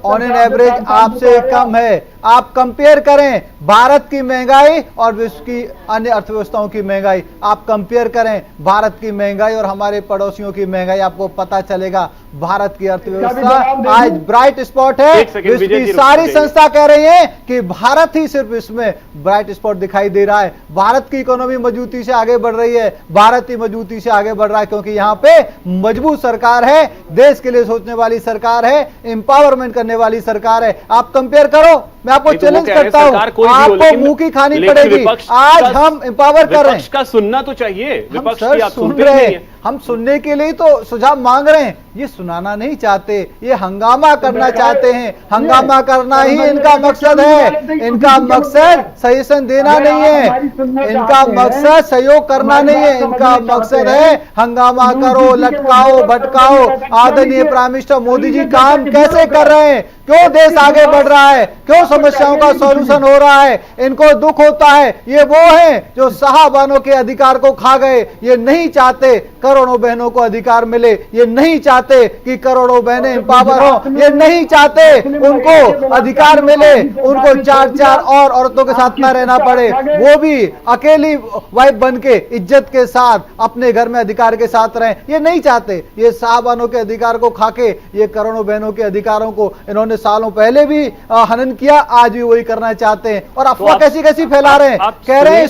ऑन एन एवरेज आपसे कम है। आप कंपेयर करें भारत की महंगाई और विश्व की अन्य अर्थव्यवस्थाओं की महंगाई, आप कंपेयर करें भारत की महंगाई और हमारे पड़ोसियों की महंगाई, आपको पता चलेगा भारत की अर्थव्यवस्था आज ब्राइट स्पॉट है। विश्व की सारी संस्था कह रही है कि भारत ही सिर्फ इसमें ब्राइट स्पॉट दिखाई दे रहा है। भारत की इकोनॉमी मजबूती से आगे बढ़ रही है, भारत ही मजबूती से आगे बढ़ रहा है, क्योंकि यहाँ पे मजबूत सरकार है, देश के लिए सोचने वाली सरकार है, एम्पावरमेंट करने वाली सरकार है। आप कंपेयर करो, मैं आपको चैलेंज करता हूं, आपको मुंह की खानी पड़ेगी। आज हम एम्पावर कर रहे हैं, का सुनना तो चाहिए, विपक्ष की आप सुन रहे हैं, हम सुनने के लिए तो सुझाव मांग रहे हैं, ये सुनाना नहीं चाहते, ये हंगामा करना चाहते हैं। हंगामा करना ही इनका मकसद है। इनका मकसद सजेशन देना नहीं है, इनका मकसद सहयोग करना नहीं है, इनका मकसद है हंगामा करो, लटकाओ, भटकाओ। आदरणीय प्राइम मिनिस्टर मोदी जी काम कैसे कर रहे हैं, क्यों देश आगे बढ़ रहा है, क्यों समस्याओं का सॉल्यूशन हो रहा है, इनको दुख होता है। ये वो हैं जो साहबानों के अधिकार को खा गए। ये नहीं चाहते करोड़ों बहनों को अधिकार मिले, ये नहीं चाहते कि करोड़ों बहनें एम्पावर हो, ये नहीं चाहते उनको अधिकार मिले, उनको 4 और औरतों के साथ न रहना पड़े, वो भी अकेली वाइफ बन के इज्जत के साथ अपने घर में अधिकार के साथ रहें। ये नहीं चाहते। ये साहबानों के अधिकार को खाके ये करोड़ों बहनों के अधिकारों को इन्होंने सालों पहले भी हनन किया, आज भी वही करना चाहते हैं। और अफवाह कैसी कैसी फैला रहे हैं, कह रहे हैं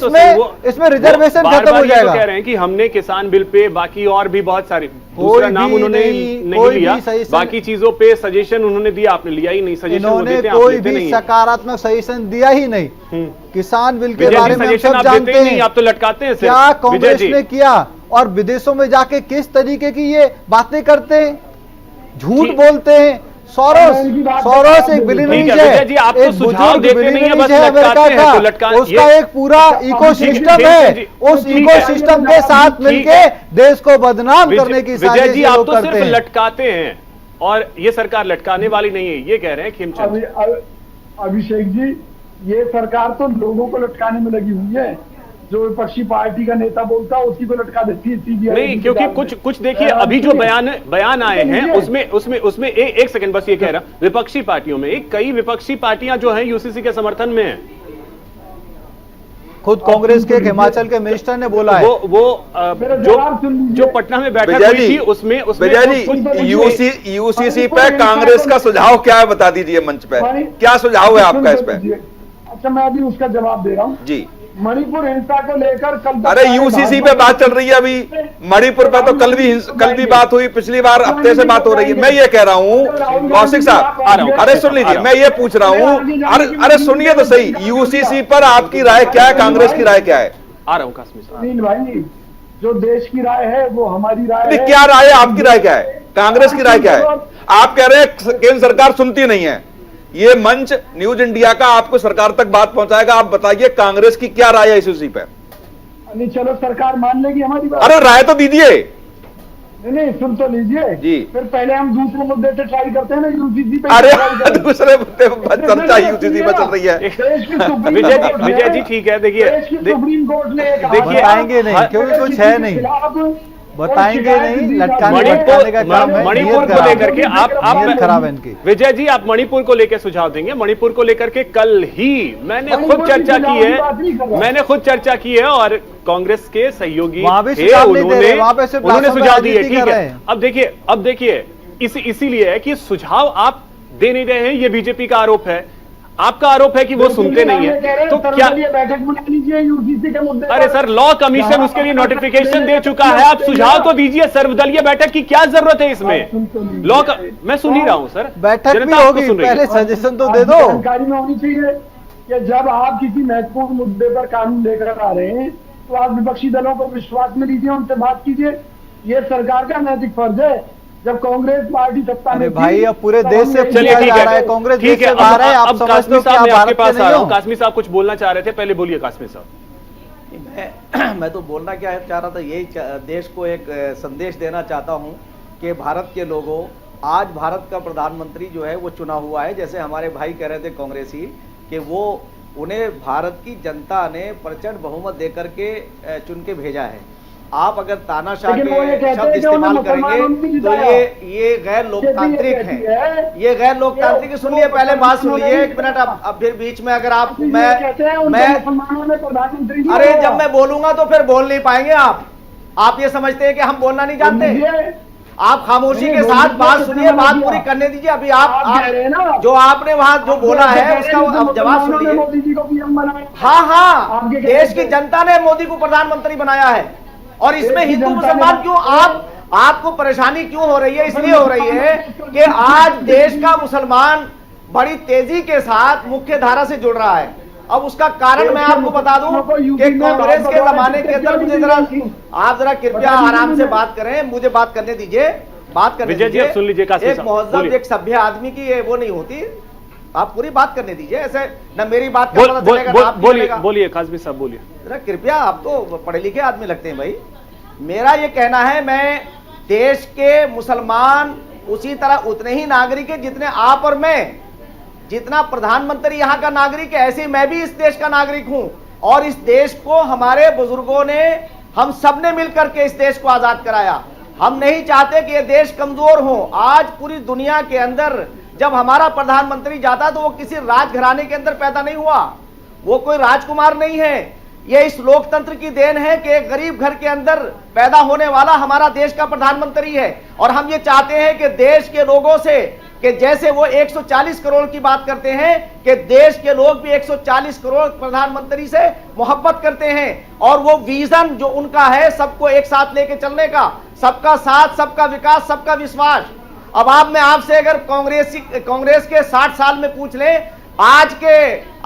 इसमें रिजर्वेशन खत्म हो जाएगा। कह रहे हैं कि हमने किसान बिल पे, बाकी और भी बहुत सारी, दूसरा नाम उन्होंने नहीं लिया, बाकी चीजों पे सजेशन उन्होंने दिया, आपने लिया ही नहीं सजेशन। उन्होंने कोई भी सकारात्मक सजेशन दिया ही नहीं। किसान बिल के बारे में हम सब जानते हैं, आप तो लटकाते हैं। क्या कांग्रेस ने किया और विदेशों में जाके किस तरीके की ये बातें करते हैं, झूठ बोलते हैं। सोरोस एक बिलियनरीज है, विजय जी, आप तो सुझाव देते नहीं है, बस लटकाते हैं, तो लटका उसका एक पूरा इकोसिस्टम है, उस इकोसिस्टम के साथ मिलके देश को बदनाम करने की विजय जी, आप तो करते सिर्फ हैं। लटकाते हैं और ये सरकार लटकाने वाली नहीं है, ये कह रहे हैं खेमचंद। अभिषेक जी, ये सरकार तो लोगों को लटकाने में लगी हुई है। जो विपक्षी पार्टी का नेता बोलता है उसी को लटका देती है सीबीआई। नहीं, क्योंकि कुछ देखिए, अभी जो बयान आए हैं उसमें एक सेकंड बस ये कह रहा, विपक्षी पार्टियों में कई विपक्षी पार्टियां जो हैं यूसीसी के समर्थन में हैं। खुद कांग्रेस के हिमाचल के मिनिस्टर ने बोला है। जो पटना में बैठक हुई थी उसमें यूसीसी पे कांग्रेस का सुझाव क्या है, बता दीजिए मंच पे, क्या सुझाव है आपका इस पे? अच्छा, मैं अभी उसका जवाब दे रहा हूँ जी। मणिपुर हिंसा को लेकर कल, अरे यूसीसी पे बात चल रही है अभी, मणिपुर पे तो कल भी बात हुई, पिछली बार हफ्ते से बात हो रही है। मैं ये कह रहा हूँ कौशिक साहब, अरे सुन लीजिए, मैं ये पूछ रहा हूँ, अरे सुनिए तो सही, यूसीसी पर आपकी राय क्या है, कांग्रेस की राय क्या है? आ रहा हूँ काश्मीर साहब। भाई, जो देश की राय है वो हमारी राय है। क्या राय है आपकी? राय क्या है? कांग्रेस की राय क्या है? आप कह रहे हैं केंद्र सरकार सुनती नहीं है। ये मंच न्यूज इंडिया का आपको सरकार तक बात पहुंचाएगा। आप बताइए कांग्रेस की क्या राय है इस इश्यू पे? नहीं, चलो सरकार मान लेगी हमारी बात। अरे राय तो दीजिए। नहीं, सुन तो लीजिए जी। फिर पहले हम दूसरे मुद्दे से ट्राई करते हैं ना, यूसीसी पे। अरे दूसरे मुद्दे पर चर्चा यूसीसी पे चल रही है। विजय जी ठीक है, देखिए सुप्रीम कोर्ट ने देखिए बताएंगे नहीं, क्योंकि कुछ है नहीं, बताएंगे नहीं, लटकाने का काम है। मणिपुर को लेकर के आप खराब है इनकी। विजय जी, आप मणिपुर को लेकर सुझाव देंगे? मणिपुर को लेकर के कल ही मैंने खुद चर्चा की है और कांग्रेस के सहयोगी उन्होंने सुझाव दिए। ठीक है, अब देखिए इसीलिए है कि सुझाव आप दे नहीं रहे हैं, ये बीजेपी का आरोप है, आपका आरोप है कि वो सुनते नहीं है। तो क्या बैठक बुला लीजिए यूसीसी के मुद्दे? अरे सर, लॉ कमीशन उसके लिए नोटिफिकेशन दे चुका है, आप सुझाव तो दीजिए। सर्वदलीय बैठक की क्या जरूरत है इसमें? लॉ का मैं सुन ही रहा हूं सर, बैठक भी होगी, पहले सजेशन तो दे दो। जानकारी में होनी चाहिए कि जब आप किसी महत्वपूर्ण मुद्दे पर कानून लेकर आ रहे हैं तो आप विपक्षी दलों को विश्वास में लीजिए, उनसे बात कीजिए। ये सरकार का नैतिक फर्ज है। जब कांग्रेस पार्टी सत्ता में भाई, अब पूरे देश से चलिए ठीक है, कांग्रेस ठीक है। बाहर है, आप काश्मीर साहब, मैं आपके पास आ रहा हूं। काश्मीर साहब कुछ बोलना चाह रहे थे, पहले बोलिए काश्मीर साहब। मैं तो बोलना क्या चाह रहा था, यही देश को एक संदेश देना चाहता हूं कि भारत के लोगों, आज भारत का प्रधानमंत्री जो है वो चुना हुआ है। जैसे हमारे भाई कह रहे थे कांग्रेसी कि वो उन्हें भारत की जनता ने प्रचंड बहुमत देकर के चुन के भेजा है। आप अगर तानाशाह के शब्द इस्तेमाल करेंगे तो ये गैर लोकतांत्रिक है, ये गैर लोकतांत्रिक है। सुनिए, पहले बात सुनिए, एक मिनट। अब फिर बीच में अगर आप मैं अरे जब मैं बोलूंगा तो फिर बोल नहीं पाएंगे आप ये समझते हैं कि हम बोलना नहीं जानते? आप खामोशी के साथ बात सुनिए, बात पूरी करने दीजिए। अभी आप जो आपने वहां जो बोला है उसका अब जवाब सुनिए। हाँ, देश की जनता ने मोदी को प्रधानमंत्री बनाया है और इसमें हिंदू मुसलमान क्यों आपको परेशानी क्यों हो रही है? इसलिए हो रही है कि आज देश का मुसलमान बड़ी तेजी के साथ मुख्य धारा से जुड़ रहा है। अब उसका कारण मैं आपको बता दूं कि कांग्रेस के जमाने के अंदर, मुझे आप जरा कृपया आराम से बात करें, मुझे बात करने दीजिए, बात करने दीजिए। सुन लीजिए, एक मुहज्जब, एक सभ्य आदमी की ये वो नहीं होती। आप पूरी बात करने दीजिए, ऐसे न मेरी बात का पता चलेगा। बोलिए काश्मीर साहब, बोलिए जरा कृपया। आप तो पढ़े लिखे आदमी लगते हैं भाई। मेरा ये कहना है, मैं देश के मुसलमान उसी तरह उतने ही नागरिक है जितने आप और मैं। जितना प्रधानमंत्री यहाँ का नागरिक है, ऐसे मैं भी इस देश का नागरिक हूं। और इस देश को हमारे बुजुर्गों ने, हम सब ने मिलकर के इस देश को आजाद कराया। हम नहीं चाहते कि ये देश कमजोर हो। आज पूरी दुनिया के अंदर जब हमारा प्रधानमंत्री जाता तो वो किसी राजघराने के अंदर पैदा नहीं हुआ, वो कोई राजकुमार नहीं है। ये इस लोकतंत्र की देन है कि एक गरीब घर के अंदर पैदा होने वाला हमारा देश का प्रधानमंत्री है। और हम ये चाहते हैं कि देश के लोगों से, कि जैसे वो 140 करोड़ की बात करते हैं, कि देश के लोग भी 140 करोड़ प्रधानमंत्री से मोहब्बत करते हैं। और वो विजन जो उनका है, सबको एक साथ लेके चलने का, सबका साथ, सबका विकास, सबका विश्वास। अब मैं आपसे अगर कांग्रेस के 60 साल में पूछ लें, आज के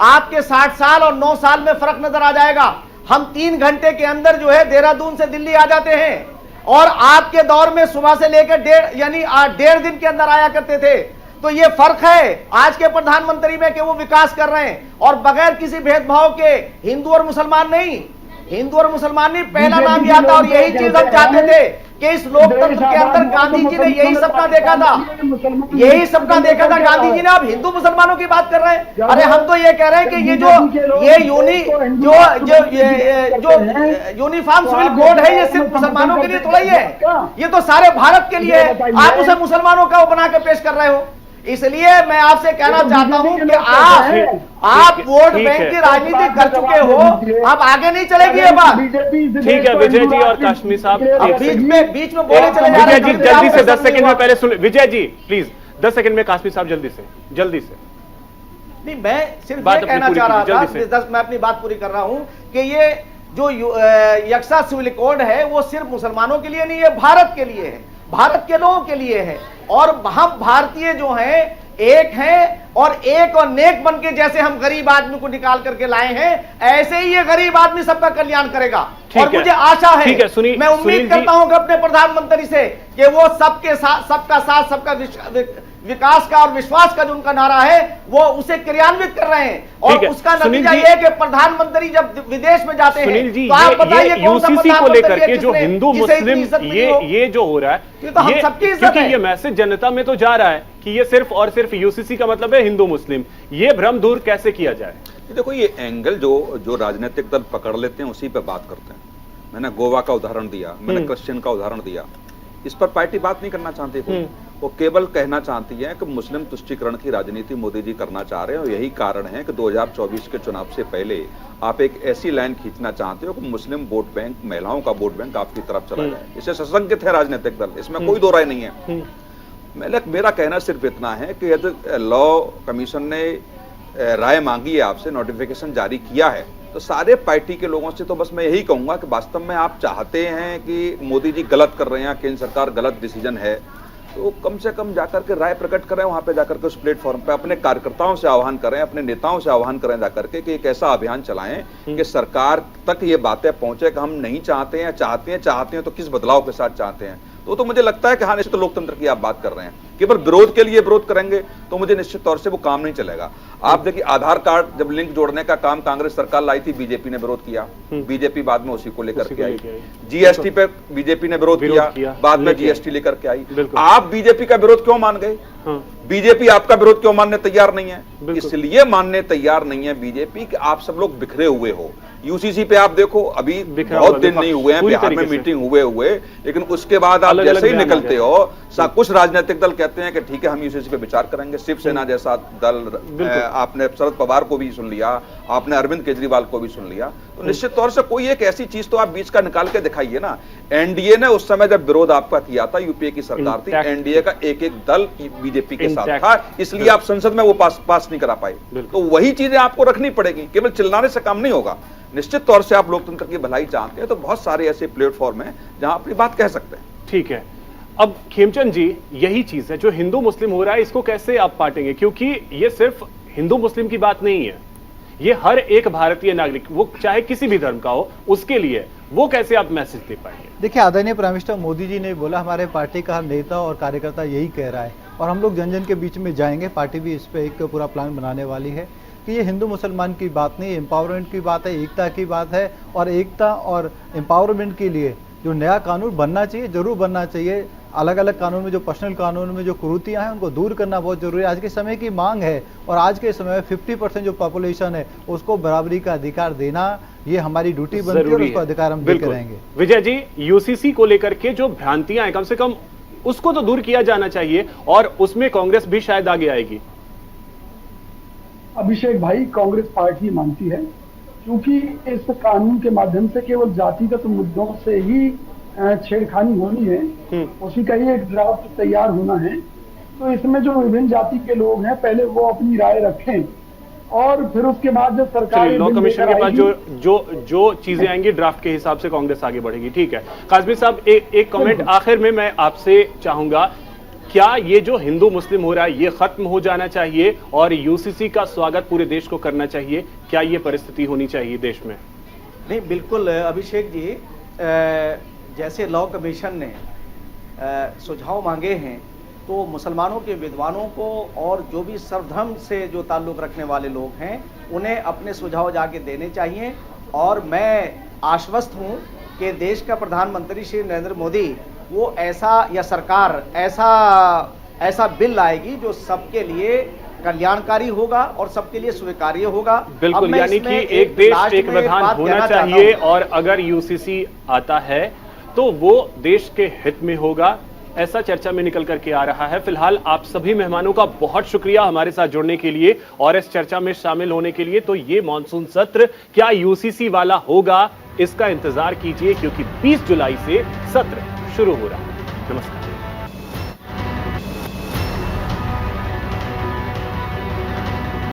आपके 60 साल और 9 साल में फर्क नजर आ जाएगा। हम 3 घंटे के अंदर जो है देहरादून से दिल्ली आ जाते हैं, और आपके दौर में सुबह से लेकर 1.5 दिन के अंदर आया करते थे। तो ये फर्क है आज के प्रधानमंत्री में कि वो विकास कर रहे हैं और बगैर किसी भेदभाव के। हिंदू और मुसलमान नहीं, हिंदू और मुसलमान नहीं, पहला नाम यह था। और यही चीज हम चाहते थे कि इस लोकतंत्र के अंदर गांधी जी ने यही सपना देखा था, यही सपना देखा था गांधी जी ने। आप हिंदू मुसलमानों की बात कर रहे हैं। अरे हम तो ये कह रहे हैं कि जो यूनिफॉर्म सिविल कोड है, ये सिर्फ मुसलमानों के लिए थोड़ा ही है, ये तो सारे भारत के लिए है। आप उसे मुसलमानों का बना के पेश कर रहे हो। इसलिए मैं आपसे कहना चाहता हूं कि आप वोट बैंक की राजनीति कर चुके हो, अब आगे नहीं चलेगी ये बात। ठीक है विजय जी और काश्मीर साहब, बीच में बोले चले जा रहे हैं। विजय जी जल्दी से 10 सेकंड में पहले सुन, विजय जी प्लीज 10 सेकंड में, काश्मीर साहब जल्दी से। नहीं, मैं सिर्फ ये कहना चाह रहा था, मैं अपनी बात पूरी कर रहा हूं कि ये जो यक्सा सिविल कोड है वो सिर्फ मुसलमानों के लिए नहीं है, भारत के लिए है, भारत के लोगों के लिए है। और हम भारतीय जो हैं एक हैं, और एक और नेक बन के जैसे हम गरीब आदमी को निकाल करके लाए हैं, ऐसे ही ये गरीब आदमी सबका कल्याण करेगा। और मुझे आशा है, मैं उम्मीद करता हूं कि अपने प्रधानमंत्री से कि वो सबके साथ, सबका साथ, सबका विकास का और विश्वास का जो उनका नारा है वो उसे क्रियान्वित कर रहे हैं। और उसका नतीजा ये कि प्रधानमंत्री जब विदेश में जाते हैं तो आप बताइए यूसीसी को लेकर के जो हिंदू मुस्लिम ये जो हो रहा है, ये तो हम सबकी इज्जत है। ये मैसेज जनता में तो जा रहा है कि ये सिर्फ और सिर्फ यूसीसी का मतलब है हिंदू मुस्लिम, ये भ्रम दूर कैसे किया जाए? देखो ये एंगल जो राजनीतिक दल पकड़ लेते हैं उसी पे बात करते हैं। मैंने गोवा का उदाहरण दिया, मैंने क्रिश्चियन का उदाहरण दिया, इस पर पार्टी बात नहीं करना चाहती कोई। वो केवल कहना चाहती है कि मुस्लिम तुष्टीकरण की राजनीति मोदी जी करना चाह रहे हैं, और यही कारण है कि 2024 के चुनाव से पहले आप एक ऐसी लाइन खींचना चाहते हो कि मुस्लिम वोट बैंक, महिलाओं का वोट बैंक आपकी तरफ चला जाए। इससे सशंकित है राजनीतिक दल, इसमें कोई दो राय नहीं है। मेरा कहना सिर्फ इतना है कि यदि लॉ कमीशन ने राय मांगी है आपसे, नोटिफिकेशन जारी किया है, तो सारे पार्टी के लोगों से तो बस मैं यही कहूंगा कि वास्तव में आप चाहते हैं कि मोदी जी गलत कर रहे हैं, केंद्र सरकार गलत डिसीजन है, तो कम से कम जाकर के राय प्रकट करें वहां पे जाकर के, उस प्लेटफॉर्म पे अपने कार्यकर्ताओं से आह्वान करें, अपने नेताओं से आह्वान करें जाकर के कि एक ऐसा अभियान चलाएं कि सरकार तक ये बातें पहुंचे कि हम नहीं चाहते हैं, चाहते हैं तो किस बदलाव के साथ चाहते हैं। तो मुझे लगता है कि हाँ, निश्चित लोकतंत्र की आप बात कर रहे हैं, केवल विरोध के लिए विरोध करेंगे तो मुझे निश्चित तौर से वो काम नहीं चलेगा। आप देखिए आधार कार्ड जब लिंक जोड़ने का काम कांग्रेस सरकार लाई थी, बीजेपी ने विरोध किया, बीजेपी बाद में उसी को लेकर के आई। जीएसटी पे बीजेपी ने विरोध किया, बाद में जीएसटी लेकर के आई। आप बीजेपी का विरोध क्यों मान गए? बीजेपी आपका विरोध क्यों मानने तैयार नहीं है? इसलिए मानने तैयार नहीं है बीजेपी कि आप सब लोग बिखरे हुए हो। यूसीसी पे आप देखो, अभी बहुत दिन नहीं हुए हैं बिहार में मीटिंग हुए, लेकिन उसके बाद आप जैसे ही निकलते हो, कुछ राजनीतिक दल कहते हैं कि ठीक है हम यूसीसी पे विचार करेंगे। शिवसेना जैसा दल, आपने शरद पवार को भी सुन लिया, आपने अरविंद केजरीवाल को भी सुन लिया, तो निश्चित तौर से कोई एक ऐसी चीज तो आप बीच का निकाल के दिखाइए ना। एनडीए ने उस समय जब विरोध आपका किया था, यूपीए की सरकार थी, एनडीए का एक दल बीजेपी के साथ था, इसलिए आप संसद में वो पास नहीं करा पाए। तो वही चीजें आपको रखनी पड़ेगी, केवल चिल्लाने से काम नहीं होगा। निश्चित तौर से आप लोकतंत्र की भलाई चाहते हैं तो बहुत सारे ऐसे प्लेटफॉर्म हैं जहां अपनी बात कह सकते हैं। ठीक है, अब खेमचंद जी यही चीज है जो हिंदू मुस्लिम हो रहा है, इसको कैसे आप पाटेंगे? क्योंकि ये सिर्फ हिंदू मुस्लिम की बात नहीं है, ये हर एक भारतीय नागरिक, वो चाहे किसी भी धर्म का हो, उसके लिए वो कैसे आप मैसेज दे पाएंगे? देखिए, आदरणीय प्राइम मिनिस्टर मोदी जी ने बोला, हमारे पार्टी का हर नेता और कार्यकर्ता यही कह रहा है, और हम लोग जन जन के बीच में जाएंगे। पार्टी भी इस पर एक पूरा प्लान बनाने वाली है कि ये हिंदू मुसलमान की बात नहीं, एम्पावरमेंट की बात है, एकता की बात है। और एकता और एम्पावरमेंट के लिए जो नया कानून बनना चाहिए, जरूर बनना चाहिए। अलग अलग कानून में, जो पर्सनल कानून में जो कुरीतियां हैं, उनको दूर करना बहुत जरूरी है। आज के समय की मांग है, और आज के समय में 50% जो पॉपुलेशन है उसको बराबरी का अधिकार देना, ये हमारी ड्यूटी बनती है, और उसको अधिकार हम देते रहेंगे। विजय जी, यूसीसी को लेकर के जो भ्रांतियां हैं, कम से कम उसको तो दूर किया जाना चाहिए, और उसमें कांग्रेस भी शायद आगे आएगी। अभिषेक भाई, कांग्रेस पार्टी मानती है, क्योंकि इस कानून के माध्यम से केवल जातिगत मुद्दों से ही छेड़खानी होनी है, उसी का ही एक ड्राफ्ट तैयार होना है। तो इसमें जो विभिन्न जाति के लोग हैं, पहले वो अपनी राय रखें, और फिर उसके बाद जब सरकार लॉ कमीशन के पास जो चीजें आएंगी ड्राफ्ट के हिसाब से कांग्रेस आगे बढ़ेगी। ठीक है, काज़मी साहब, एक कमेंट आखिर में मैं आपसे चाहूंगा, क्या ये जो हिंदू मुस्लिम हो रहा है ये खत्म हो जाना चाहिए और यूसीसी का स्वागत पूरे देश को करना चाहिए? क्या ये परिस्थिति होनी चाहिए देश में? नहीं, बिल्कुल अभिषेक जी, जैसे लॉ कमीशन ने सुझाव मांगे हैं, तो मुसलमानों के विद्वानों को और जो भी सर्वधर्म से जो ताल्लुक़ रखने वाले लोग हैं उन्हें अपने सुझाव जाके देने चाहिए। और मैं आश्वस्त हूं कि देश का प्रधानमंत्री श्री नरेंद्र मोदी वो ऐसा या सरकार ऐसा बिल लाएगी जो सबके लिए कल्याणकारी होगा और सबके लिए स्वीकार्य होगा। बिल्कुल, यानी कि एक देश एक विधान होना चाहिए और अगर यूसीसी आता है तो वो देश के हित में होगा, ऐसा चर्चा में निकल करके आ रहा है। फिलहाल आप सभी मेहमानों का बहुत शुक्रिया हमारे साथ जुड़ने के लिए और इस चर्चा में शामिल होने के लिए। तो ये मॉनसून सत्र क्या यूसीसी वाला होगा, इसका इंतजार कीजिए, क्योंकि 20 जुलाई से सत्र शुरू हो रहा है। नमस्कार।